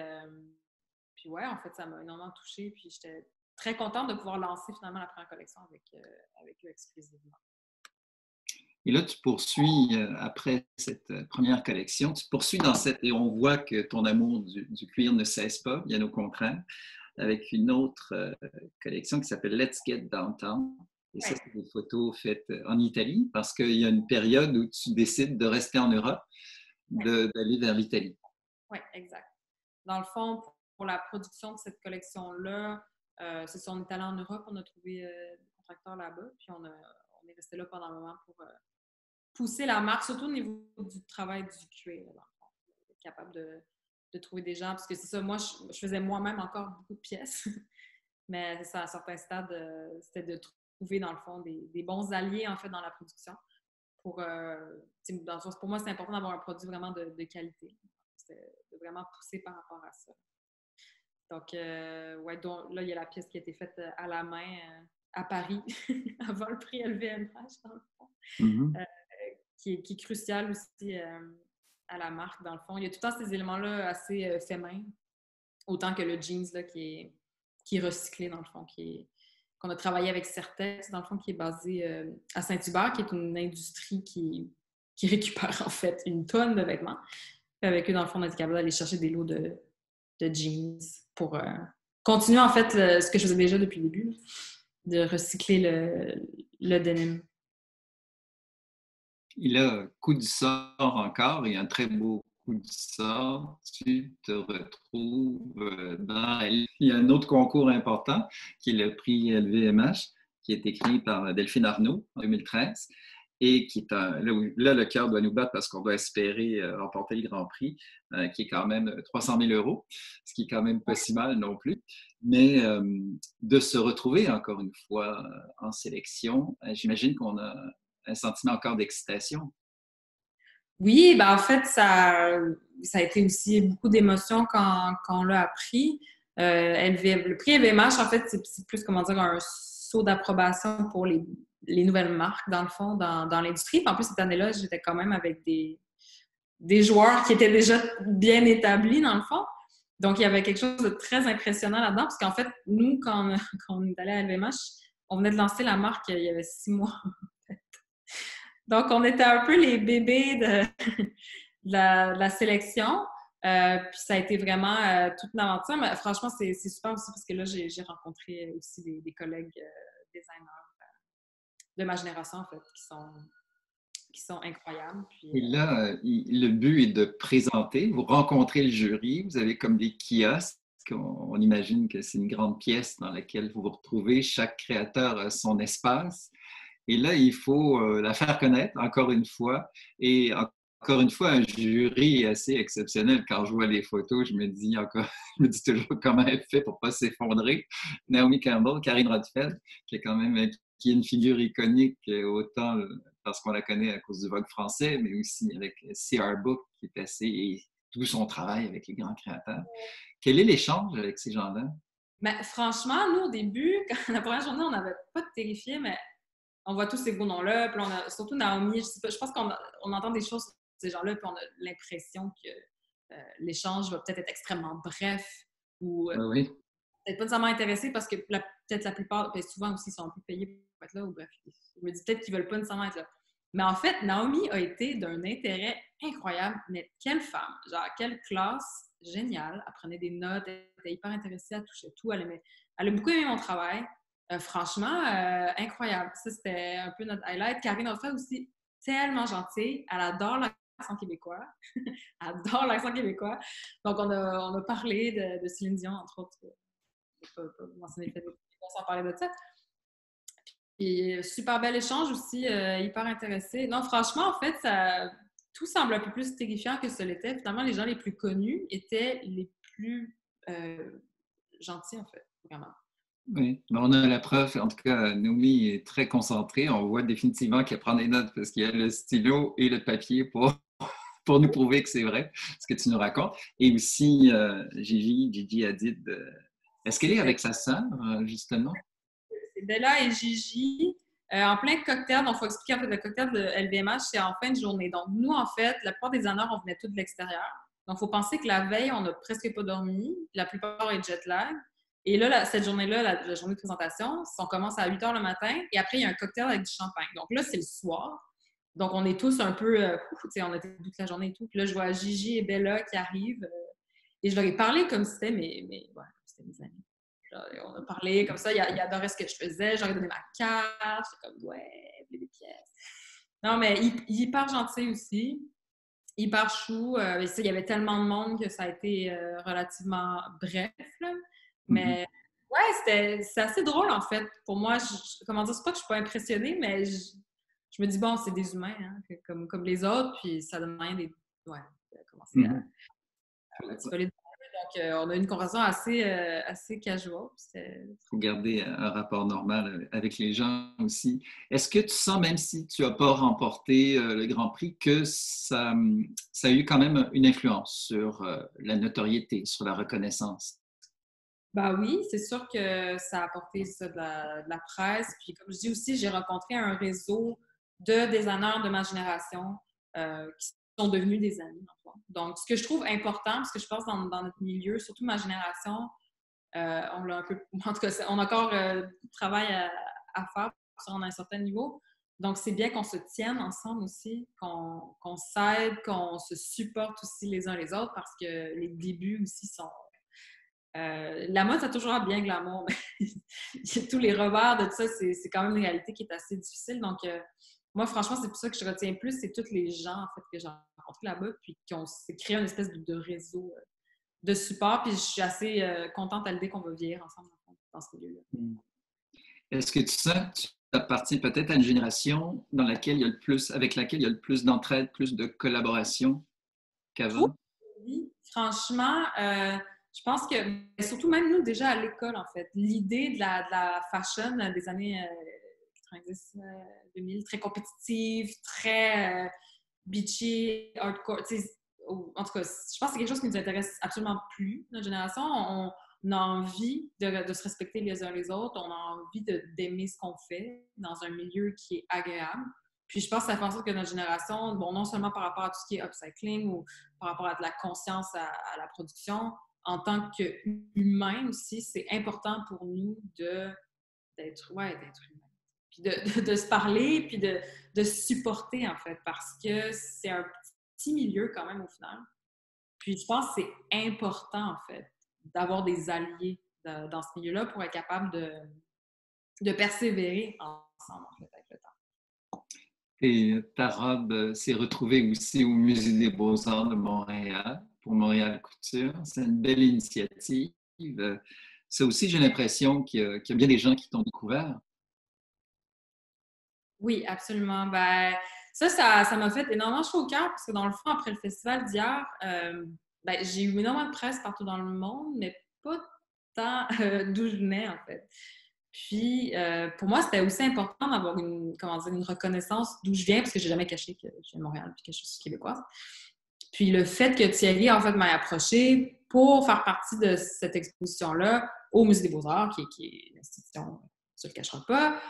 ouais, en fait, ça m'a énormément touchée. Puis j'étais très contente de pouvoir lancer finalement la première collection avec eux exclusivement. Et là, tu poursuis, après cette première collection, tu poursuis et on voit que ton amour du cuir ne cesse pas, bien au contraire, avec une autre collection qui s'appelle Let's Get Downtown. Et ça, c'est des photos faites en Italie parce qu'il y a une période où tu décides de rester en Europe, d'aller vers l'Italie. Oui, exact. Dans le fond, pour la production de cette collection-là, c'est ça, on est allé en Europe, on a trouvé des contracteur là-bas. Puis on est resté là pendant un moment pour pousser la marque, surtout au niveau du travail du cuir, dans le fond. Être capable de trouver des gens, parce que c'est ça, moi, je faisais moi-même encore beaucoup de pièces, mais ça, à un certain stade, c'était de trouver, dans le fond, des bons alliés, en fait, dans la production. Dans le sens, pour moi, c'est important d'avoir un produit vraiment de qualité. C'était de vraiment pousser par rapport à ça. Donc, là, il y a la pièce qui a été faite à la main à Paris, avant le prix LVMH, dans le fond, Mhm. qui est crucial aussi à la marque, dans le fond. Il y a tout le temps ces éléments-là assez faits main, autant que le jeans là, qui est recyclé, dans le fond, qu'on a travaillé avec Certex, dans le fond, qui est basé à Saint-Hubert, qui est une industrie qui récupère, en fait, une tonne de vêtements. Puis avec eux, dans le fond, on a été capable d'aller chercher des lots de jeans pour continuer, en fait, ce que je faisais déjà depuis le début, de recycler le denim. Il a coup du sort encore et un très beau coup du sort. Tu te retrouves il y a un autre concours important qui est le prix LVMH, qui est écrit par Delphine Arnaud en 2013 et qui est là, le cœur doit nous battre parce qu'on doit espérer remporter le Grand Prix, qui est quand même 300 000 €, ce qui est quand même pas si mal non plus. Mais de se retrouver encore une fois en sélection, j'imagine qu'on a un sentiment encore d'excitation. Oui, ben en fait, ça a été aussi beaucoup d'émotions quand on l'a appris. Le prix LVMH, en fait, c'est plus, comment dire, un saut d'approbation pour les nouvelles marques, dans le fond, dans l'industrie. Puis en plus, cette année-là, j'étais quand même avec des joueurs qui étaient déjà bien établis, dans le fond. Donc, il y avait quelque chose de très impressionnant là-dedans, parce qu'en fait, nous, quand on est allé à LVMH, on venait de lancer la marque il y avait 6 mois. Donc, on était un peu les bébés de la sélection. Puis ça a été vraiment toute une aventure. Mais franchement, c'est super aussi parce que là, j'ai rencontré aussi des collègues designers de ma génération, en fait, qui sont incroyables. Puis, Et là, le but est de présenter, vous rencontrez le jury, vous avez comme des kiosques, on imagine que c'est une grande pièce dans laquelle vous vous retrouvez, chaque créateur a son espace. Et là, il faut la faire connaître, encore une fois. Et encore une fois, un jury assez exceptionnel. Quand je vois les photos, je me dis je me dis toujours comment elle fait pour ne pas s'effondrer. Naomi Campbell, Karine Rothfeld, qui est une figure iconique, autant parce qu'on la connaît à cause du Vogue français, mais aussi avec C.R. Book, qui est et tout son travail avec les grands créateurs. Quel est l'échange avec ces gens-là? mais franchement, nous, au début, quand la première journée, on n'avait pas de terrifié, mais on voit tous ces beaux noms-là. Puis surtout Naomi, je pense qu'on entend des choses sur ces gens-là, puis on a l'impression que l'échange va peut-être être extrêmement bref ou Oui, oui. peut-être pas nécessairement intéressé parce que peut-être la plupart, puis souvent aussi, ils sont un peu payés pour être là, ou bref, je me dis peut-être qu'ils veulent pas nécessairement être là. Mais en fait, Naomi a été d'un intérêt incroyable. Mais quelle femme! Genre, quelle classe géniale! Elle prenait des notes, elle était hyper intéressée, elle touchait tout, elle a beaucoup aimé mon travail. Franchement, incroyable. Ça, c'était un peu notre highlight. Karine a fait aussi tellement gentille. Elle adore l'accent québécois. Elle adore l'accent québécois. Donc, on a parlé de Céline Dion, entre autres. Je ne vais pas mentionner le fait qu'on s'en parlait de ça. Puis, super bel échange aussi, hyper intéressé. Non, franchement, en fait, tout semble un peu plus terrifiant que ce l'était. Finalement, les gens les plus connus étaient les plus gentils, en fait, vraiment. Oui, mais on a la preuve. En tout cas, Naomi est très concentrée. On voit définitivement qu'elle prend des notes parce qu'il y a le stylo et le papier pour nous prouver que c'est vrai ce que tu nous racontes. Et aussi, Gigi Hadid, est-ce qu'elle est avec sa sœur, justement? C'est Bella et Gigi en plein cocktail. Donc, il faut expliquer, en fait, le cocktail de LVMH, c'est en fin de journée. Donc, nous, en fait, la plupart des honneurs, on venait tous de l'extérieur. Donc, il faut penser que la veille, on n'a presque pas dormi. La plupart est jet lag. Et là, cette journée-là, la journée de présentation, on commence à 8 h le matin et après, il y a un cocktail avec du champagne. Donc là, c'est le soir. Donc, on est tous un peu, on était toute la journée et tout. Puis là, je vois Gigi et Bella qui arrivent et je leur ai parlé comme si c'était c'était mes amis. Là, on a parlé comme ça, il adorait ce que je faisais, j'aurais donné ma carte, j'étais comme, ouais, des pièces. Non, mais il est hyper gentil aussi, hyper chou. Il y avait tellement de monde que ça a été relativement bref, là. Mais Mhm. ouais, c'est assez drôle, en fait. Pour moi, comment dire, c'est pas que je suis pas impressionnée, mais je me dis, bon, c'est des humains, hein, comme les autres, puis ça donne rien de commencer à voler. Donc, on a eu une conversation assez casual. Il faut garder un rapport normal avec les gens aussi. Est-ce que tu sens, même si tu n'as pas remporté le Grand Prix, que ça a eu quand même une influence sur la notoriété, sur la reconnaissance? Ben oui, c'est sûr que ça a apporté ça de la presse. Puis comme je dis aussi, j'ai rencontré un réseau de designers de ma génération qui sont devenus des amis. En fait. Donc, ce que je trouve important, parce que je pense dans notre milieu, surtout ma génération, on l'a un peu... En tout cas, on a encore du travail à faire sur un certain niveau. Donc, c'est bien qu'on se tienne ensemble aussi, qu'on s'aide, qu'on se supporte aussi les uns les autres parce que les débuts aussi sont la mode, ça a toujours bien glamour. Tous les revers de tout ça, c'est quand même une réalité qui est assez difficile. Donc, moi, franchement, c'est pour ça que je retiens plus, c'est tous les gens, en fait, que j'ai rencontrés là-bas, puis qui ont créé une espèce de réseau de support. Puis je suis assez contente à l'idée qu'on va vieillir ensemble dans ce milieu-là. Est-ce que tu sens que tu appartiens peut-être à une génération avec laquelle il y a le plus d'entraide, plus de collaboration qu'avant? Oui, franchement, je pense que, surtout même nous, déjà à l'école, en fait, l'idée de la fashion des années 90, 2000, très compétitive, très beachy, hardcore, en tout cas, je pense que c'est quelque chose qui nous intéresse absolument plus, notre génération. On a envie de se respecter les uns les autres, on a envie d'aimer ce qu'on fait dans un milieu qui est agréable. Puis je pense que ça fait en sorte que notre génération, bon, non seulement par rapport à tout ce qui est upcycling ou par rapport à de la conscience à la production, en tant qu'humain aussi, c'est important pour nous d'être humain. Puis de se parler, puis de se supporter, en fait, parce que c'est un petit milieu quand même au final. Puis je pense que c'est important, en fait, d'avoir des alliés dans ce milieu-là pour être capable de persévérer ensemble, en fait, avec le temps. Et ta robe s'est retrouvée aussi au Musée des Beaux-Arts de Montréal, pour Montréal Couture. C'est une belle initiative. Ça aussi, j'ai l'impression qu'il y a bien des gens qui t'ont découvert. Oui, absolument. Ben, ça m'a fait énormément chaud au cœur parce que dans le fond, après le festival d'hier, j'ai eu énormément de presse partout dans le monde, mais pas tant d'où je venais, en fait. Puis, pour moi, c'était aussi important d'avoir une reconnaissance d'où je viens, parce que j'ai jamais caché que je viens de Montréal et que je suis québécoise. Puis, le fait que Thierry, en fait, m'ait approché pour faire partie de cette exposition-là au Musée des Beaux-Arts, qui est une institution, on ne se le cachera pas,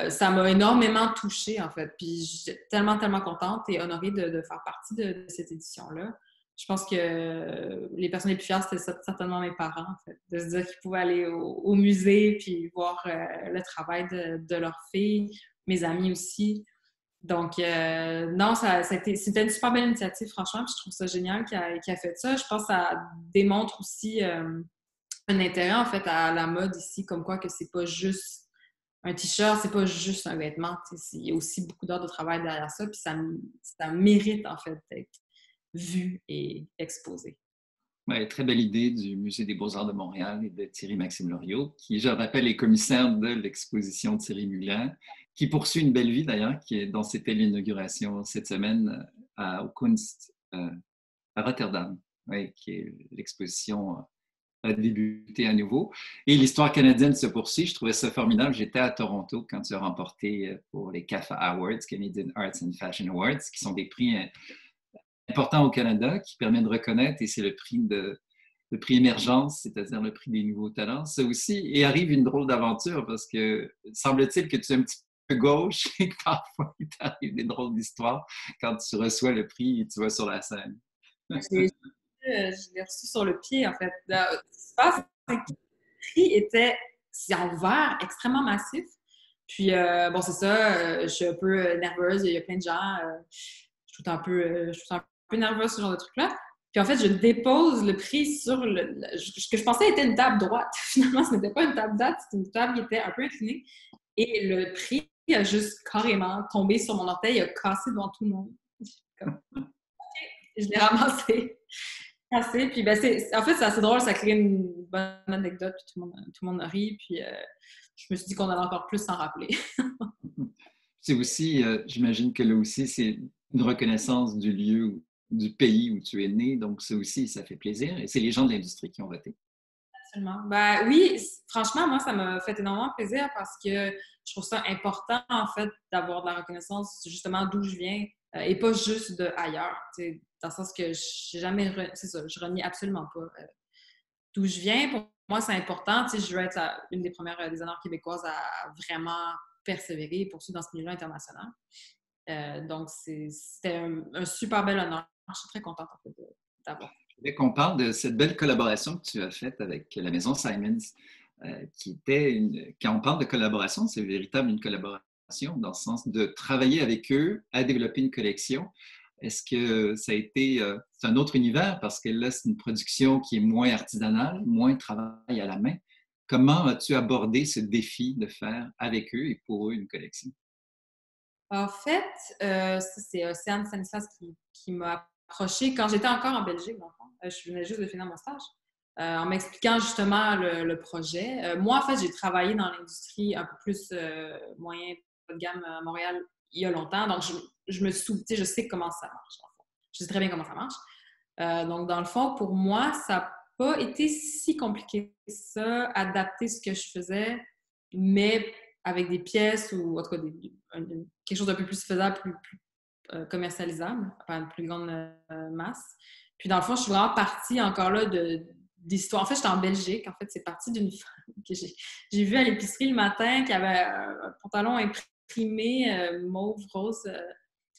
ça m'a énormément touchée, en fait. Puis, j'étais tellement, tellement contente et honorée de faire partie de cette édition-là. Je pense que les personnes les plus fières, c'était certainement mes parents, en fait, de se dire qu'ils pouvaient aller au musée puis voir le travail de leur fille, mes amis aussi. Donc, non, c'était une super belle initiative, franchement, puis je trouve ça génial qu'il a fait ça. Je pense que ça démontre aussi un intérêt, en fait, à la mode ici, comme quoi que c'est pas juste un t-shirt, c'est pas juste un vêtement. Il y a aussi beaucoup d'heures de travail derrière ça, puis ça mérite, en fait, d'être vu et exposé. Ouais, très belle idée du Musée des Beaux-Arts de Montréal et de Thierry-Maxime Loriot, qui, je rappelle, est commissaire de l'exposition de Thierry Mugler, qui poursuit une belle vie d'ailleurs, dont c'était l'inauguration cette semaine au Kunst à Rotterdam, ouais, qui est l'exposition a débuté à nouveau. Et l'histoire canadienne se poursuit. Je trouvais ça formidable. J'étais à Toronto quand tu as remporté pour les CAFA Awards, Canadian Arts and Fashion Awards, qui sont des prix important au Canada qui permet de reconnaître, et c'est le prix émergence, c'est-à-dire le prix des nouveaux talents. Ça aussi, et arrive une drôle d'aventure parce que semble-t-il que tu es un petit peu gauche et que parfois il t'arrive des drôles d'histoires quand tu reçois le prix et tu vas sur la scène. Je l'ai reçu sur le pied, en fait. Ce qui se passe, c'est que le prix c'est en verre, extrêmement massif. Puis, bon, c'est ça, je suis un peu nerveuse. Il y a plein de gens. Je suis tout un peu nerveuse, ce genre de truc-là. Puis, en fait, je dépose le prix sur ce que je pensais était une table droite. Finalement, ce n'était pas une table droite, c'était une table qui était un peu inclinée. Et le prix a juste carrément tombé sur mon orteil, il a cassé devant tout le monde. Comme, OK, je l'ai ramassé. Assez. Puis, ben, en fait, c'est assez drôle, ça crée une bonne anecdote, puis tout le monde rit. Puis, je me suis dit qu'on allait encore plus s'en rappeler. C'est aussi, j'imagine que là aussi, c'est une reconnaissance du lieu, du pays où tu es né. Donc, ça aussi, ça fait plaisir. Et c'est les gens de l'industrie qui ont voté. Absolument. Ben oui, franchement, moi, ça m'a fait énormément plaisir parce que je trouve ça important, en fait, d'avoir de la reconnaissance justement d'où je viens et pas juste de ailleurs. Dans le sens que j'ai jamais, c'est ça, je renie absolument pas d'où je viens. Pour moi, c'est important. Je veux être une des premières designers québécoises à vraiment persévérer et poursuivre dans ce milieu international. Donc, c'était un super bel honneur. Je suis très contente, en fait, d'avoir. Et qu'on parle de cette belle collaboration que tu as faite avec la maison Simons, quand on parle de collaboration, c'est véritable une collaboration dans le sens de travailler avec eux à développer une collection. Est-ce que ça a été, c'est un autre univers parce que là, c'est une production qui est moins artisanale, moins travail à la main. Comment as-tu abordé ce défi de faire avec eux et pour eux une collection? En fait, c'est Océane Stanislas qui m'a approchée quand j'étais encore en Belgique, dans le fond. Je venais juste de finir mon stage, en m'expliquant justement le projet. Moi, en fait, j'ai travaillé dans l'industrie un peu plus moyen, pas de gamme à Montréal il y a longtemps. Donc, je sais comment ça marche, dans le fond. Je sais très bien comment ça marche. Donc, dans le fond, pour moi, ça n'a pas été si compliqué que ça, adapter ce que je faisais, mais avec des pièces ou en tout cas quelque chose d'un peu plus faisable, plus commercialisable, à une plus grande masse. Puis dans le fond, je suis vraiment partie encore là d'histoire. En fait, j'étais en Belgique. En fait, c'est parti d'une femme que j'ai vue à l'épicerie le matin qui avait un pantalon imprimé mauve rose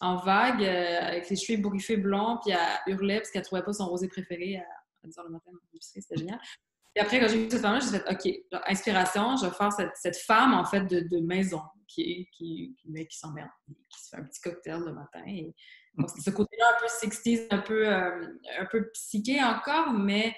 en vague avec les cheveux ébouriffés blonds, puis elle hurlait parce qu'elle trouvait pas son rosé préféré à 10 h le matin dans l'épicerie. C'était génial. Et après, quand j'ai vu cette femme-là, j'ai fait OK, genre, inspiration, je vais faire cette femme, en fait, de maison qui s'emmerde, qui se fait un petit cocktail le matin. Et, donc, c'est ce côté-là un peu 60s, un peu psyché encore, mais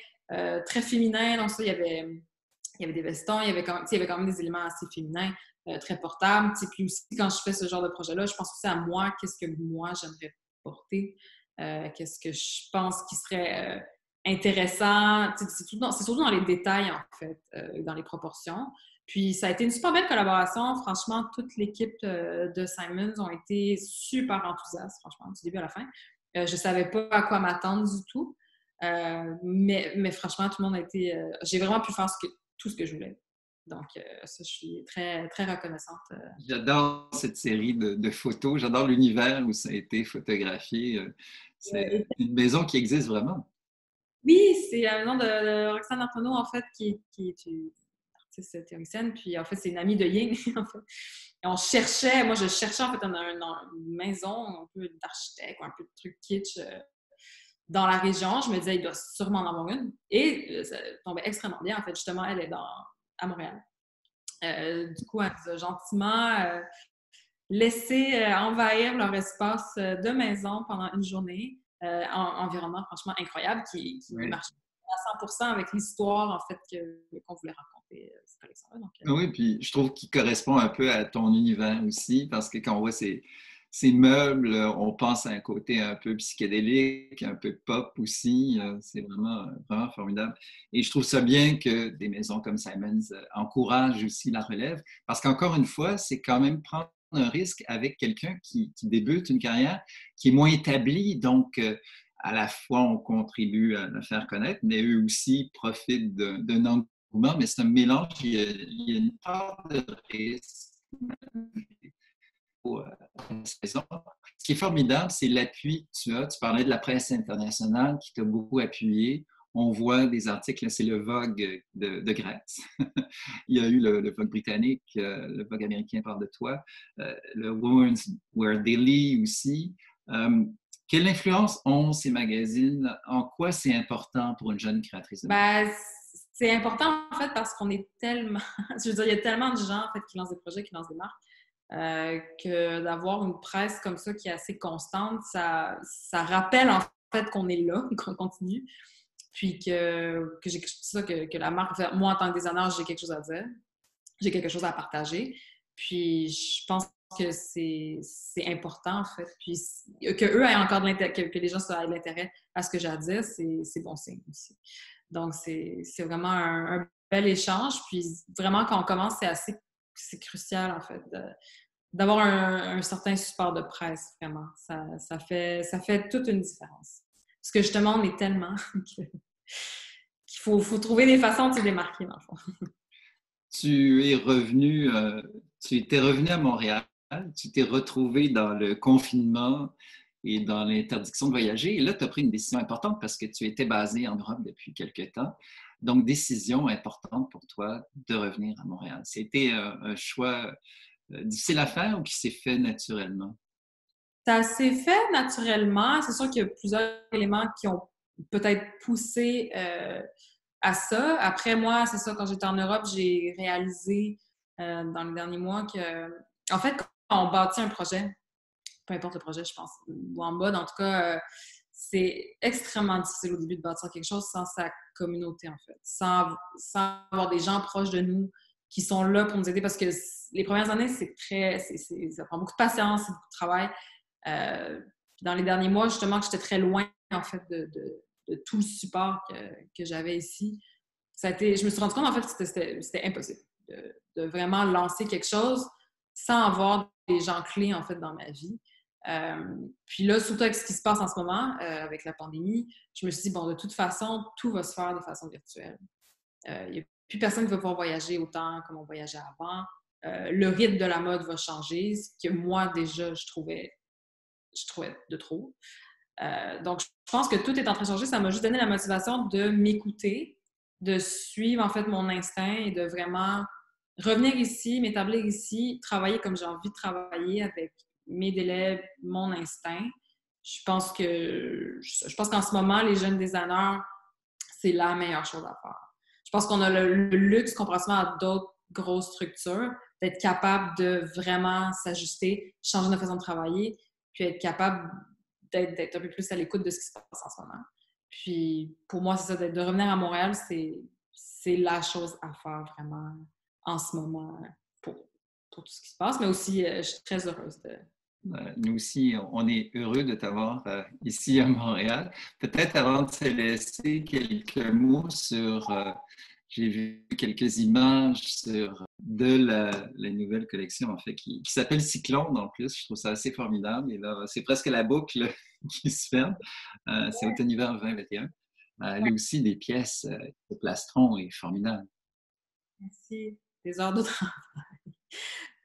très féminin. Donc, ça, il y avait des vestons, il y avait quand même des éléments assez féminins, très portables. Puis aussi, quand je fais ce genre de projet-là, je pense aussi à moi, qu'est-ce que moi, j'aimerais porter, qu'est-ce que je pense qui serait intéressant. C'est surtout dans les détails, en fait, dans les proportions. Puis ça a été une super belle collaboration. Franchement, toute l'équipe de Simons ont été super enthousiastes, franchement, du début à la fin. Je ne savais pas à quoi m'attendre du tout. Mais franchement, tout le monde a été... j'ai vraiment pu faire tout ce que je voulais. Donc, ça, je suis très, très reconnaissante. J'adore cette série de photos. J'adore l'univers où ça a été photographié. C'est une maison qui existe vraiment. Oui, c'est la maison de Roxane Arthaud, en fait, qui est une artiste théoricienne. Puis, en fait, c'est une amie de Ying, en fait. Et moi, je cherchais, en fait, une maison un peu d'architecte ou un peu de truc kitsch dans la région. Je me disais, il doit sûrement en avoir une. Et ça tombait extrêmement bien. En fait, justement, elle est à Montréal. Du coup, elle nous a gentiment laissé envahir leur espace de maison pendant une journée. Environnement franchement incroyable qui Oui. marche à 100% avec l'histoire en fait qu'on voulait raconter cette collection-là. Donc, Oui, puis je trouve qu'il correspond un peu à ton univers aussi, parce que quand on voit ces meubles, on pense à un côté un peu psychédélique, un peu pop aussi. C'est vraiment, vraiment formidable. Et je trouve ça bien que des maisons comme Simons encouragent aussi la relève, parce qu'encore une fois, c'est quand même prendre un risque avec quelqu'un qui débute une carrière qui est moins établie. Donc, à la fois, on contribue à la faire connaître, mais eux aussi profitent d'un engouement, mais c'est un mélange. Il y a une part de risque pour la saison. Ce qui est formidable, c'est l'appui que tu as. Tu parlais de la presse internationale qui t'a beaucoup appuyé. On voit des articles, c'est le Vogue de Grèce. Il y a eu le Vogue britannique, le Vogue américain parle de toi, le Women's Wear Daily aussi. Quelle influence ont ces magazines? En quoi c'est important pour une jeune créatrice de mode? ben, c'est important en fait parce qu'on est tellement, je veux dire, il y a tellement de gens en fait qui lancent des projets, qui lancent des marques, que d'avoir une presse comme ça qui est assez constante, ça rappelle en fait qu'on est là, qu'on continue, puis que la marque, moi en tant que designer, j'ai quelque chose à dire, j'ai quelque chose à partager. Puis je pense que c'est important, en fait. Puis qu'eux aient encore de l'intérêt, que les gens aient de l'intérêt à ce que j'ai à dire, c'est bon signe aussi. Donc, c'est vraiment un bel échange. Puis vraiment, quand on commence, c'est crucial, en fait, d'avoir un certain support de presse, vraiment. Ça fait toute une différence. Parce que justement, on est tellement qu'il faut trouver des façons de se démarquer, dans le fond. Tu es revenu, tu étais revenu à Montréal, tu t'es retrouvé dans le confinement et dans l'interdiction de voyager. Et là, tu as pris une décision importante parce que tu étais basé en Europe depuis quelque temps. Donc, décision importante pour toi de revenir à Montréal. C'était un choix difficile à faire ou qui s'est fait naturellement? Ça s'est fait naturellement. C'est sûr qu'il y a plusieurs éléments qui ont peut-être poussé à ça. Après, moi, c'est ça, quand j'étais en Europe, j'ai réalisé dans les derniers mois que, en fait, quand on bâtit un projet, peu importe le projet, je pense, ou en mode, en tout cas, c'est extrêmement difficile au début de bâtir quelque chose sans sa communauté, en fait, sans avoir des gens proches de nous qui sont là pour nous aider, parce que les premières années, ça prend beaucoup de patience, c'est beaucoup de travail. Dans les derniers mois, justement, que j'étais très loin, en fait, de tout le support que j'avais ici, je me suis rendu compte, en fait, que c'était impossible de vraiment lancer quelque chose sans avoir des gens clés, en fait, dans ma vie. Puis là, surtout avec ce qui se passe en ce moment, avec la pandémie, je me suis dit, bon, de toute façon, tout va se faire de façon virtuelle. Il n'y a plus personne qui va pouvoir voyager autant comme on voyageait avant. Le rythme de la mode va changer, ce que moi, déjà, je trouvais de trop. Donc, je pense que tout est en train de changer. Ça m'a juste donné la motivation de m'écouter, de suivre, en fait, mon instinct et de vraiment revenir ici, m'établir ici, travailler comme j'ai envie de travailler avec mes délais, mon instinct. Je pense qu'en ce moment, les jeunes designers, c'est la meilleure chose à faire. Je pense qu'on a le luxe, comparativement à d'autres grosses structures, d'être capable de vraiment s'ajuster, changer notre façon de travailler, puis être capable d'être un peu plus à l'écoute de ce qui se passe en ce moment. Puis, pour moi, c'est ça, de revenir à Montréal, c'est la chose à faire vraiment en ce moment pour, pour tout ce qui se passe. Mais aussi, je suis très heureuse de... Nous aussi, on est heureux de t'avoir ici à Montréal. Peut-être avant de se laisser quelques mots sur, j'ai vu quelques images de la nouvelle collection en fait qui s'appelle Cyclone en plus. Je trouve ça assez formidable et là, c'est presque la boucle qui se ferme. C'est automne-hiver 2021. Là aussi, des pièces de plastron est formidable. Merci. Des heures de travail.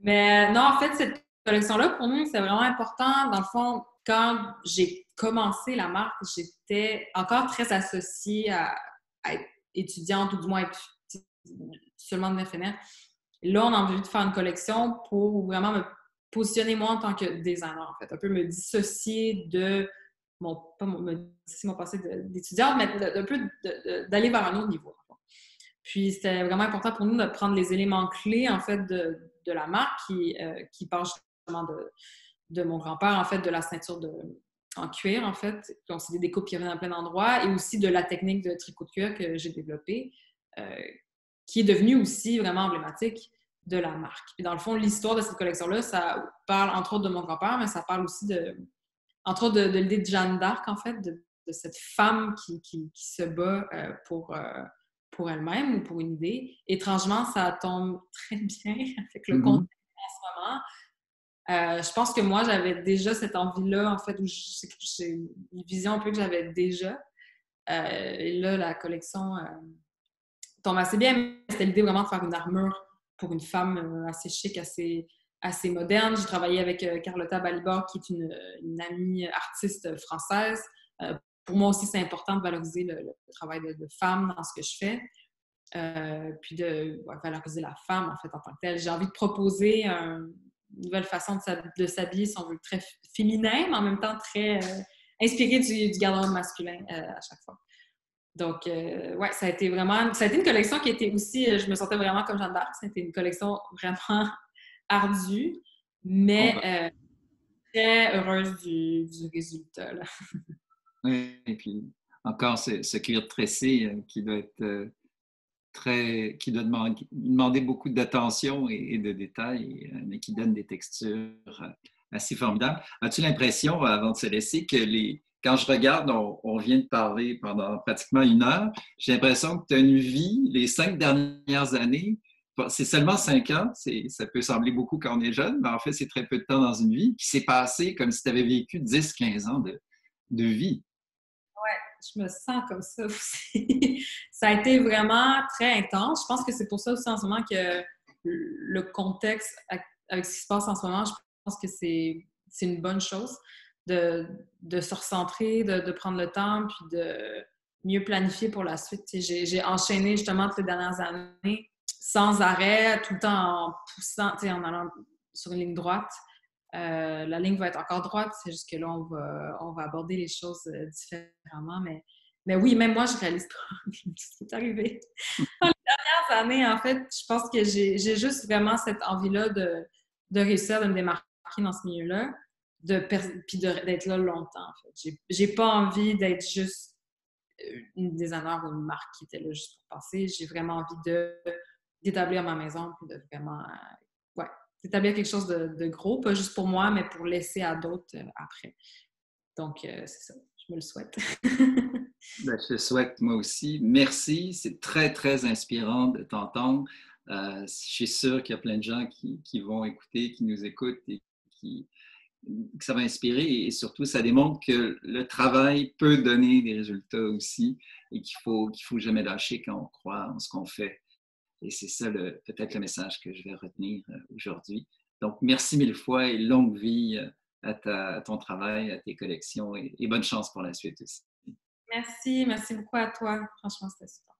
Mais non, en fait, cette collection-là, pour nous, c'est vraiment important. Dans le fond, quand j'ai commencé la marque, j'étais encore très associée à être étudiante ou du moins être seulement de FNR. Là, on a envie de faire une collection pour vraiment me positionner moi en tant que designer, en fait. Un peu me dissocier de me dissocier mon passé d'étudiante, mais un peu d'aller vers un autre niveau. Puis, c'était vraiment important pour nous de prendre les éléments clés, en fait, de la marque qui part justement de mon grand-père, en fait, de la ceinture en cuir, en fait. Donc, c'est des découpes qui viennent à plein d'endroits et aussi de la technique de tricot de cuir que j'ai développée, qui est devenue aussi vraiment emblématique de la marque. Puis, dans le fond, l'histoire de cette collection-là, ça parle entre autres de mon grand-père, mais ça parle aussi entre autres de l'idée de Jeanne d'Arc, en fait, de cette femme qui se bat pour elle-même ou pour une idée. Étrangement, ça tombe très bien avec le contexte en ce moment. Je pense que moi, j'avais déjà cette envie-là, en fait, où j'ai une vision un peu que j'avais déjà. Et là, la collection tombe assez bien. Mais c'était l'idée vraiment de faire une armure pour une femme assez chic, assez moderne. J'ai travaillé avec Carlotta Balibar, qui est une amie artiste française. Pour moi aussi, c'est important de valoriser le travail de femme dans ce que je fais. Puis de valoriser la femme, en fait, en tant que telle. J'ai envie de proposer une nouvelle façon de s'habiller, si on veut, très féminin, mais en même temps très inspiré du garde-robe masculin à chaque fois. Donc, ouais, ça a été une collection qui était aussi, je me sentais vraiment comme Jeanne d'Arc, c'était une collection vraiment ardue, mais très heureuse du résultat, là. Oui, et puis encore ce cuir tressé qui doit être qui doit demander beaucoup d'attention et de détails, mais qui donne des textures assez formidables. As-tu l'impression, avant de se laisser, que quand je regarde, on vient de parler pendant pratiquement 1 heure, j'ai l'impression que tu as une vie, les 5 dernières années, c'est seulement 5 ans, ça peut sembler beaucoup quand on est jeune, mais en fait, c'est très peu de temps dans une vie, qui s'est passé comme si tu avais vécu 10-15 ans de vie. Je me sens comme ça aussi. Ça a été vraiment très intense. Je pense que c'est pour ça aussi en ce moment que le contexte avec ce qui se passe en ce moment, je pense que c'est une bonne chose de se recentrer, de prendre le temps, puis de mieux planifier pour la suite. J'ai enchaîné justement toutes les dernières années sans arrêt, tout le temps en poussant, en allant sur une ligne droite. La ligne va être encore droite, c'est juste que là, on va aborder les choses différemment. Mais oui, même moi, je réalise pas ce qui est arrivé. Dans les dernières années, en fait, je pense que j'ai juste vraiment cette envie-là de réussir, de me démarquer dans ce milieu-là, puis d'être là longtemps, en fait. J'ai pas envie d'être juste une designer ou une marque qui était là juste pour passer. J'ai vraiment envie d'établir ma maison, puis de vraiment ouais, d'établir quelque chose de gros, pas juste pour moi, mais pour laisser à d'autres après. Donc, c'est ça, je me le souhaite. Ben, je te souhaite moi aussi. Merci, c'est très, très inspirant de t'entendre. Je suis sûr qu'il y a plein de gens qui vont écouter, qui nous écoutent et que ça va inspirer. Et surtout, ça démontre que le travail peut donner des résultats aussi et qu'il faut jamais lâcher quand on croit en ce qu'on fait. Et c'est ça peut-être le message que je vais retenir aujourd'hui. Donc, merci mille fois et longue vie à ton travail, à tes collections et bonne chance pour la suite aussi. Merci beaucoup à toi. Franchement, c'était super.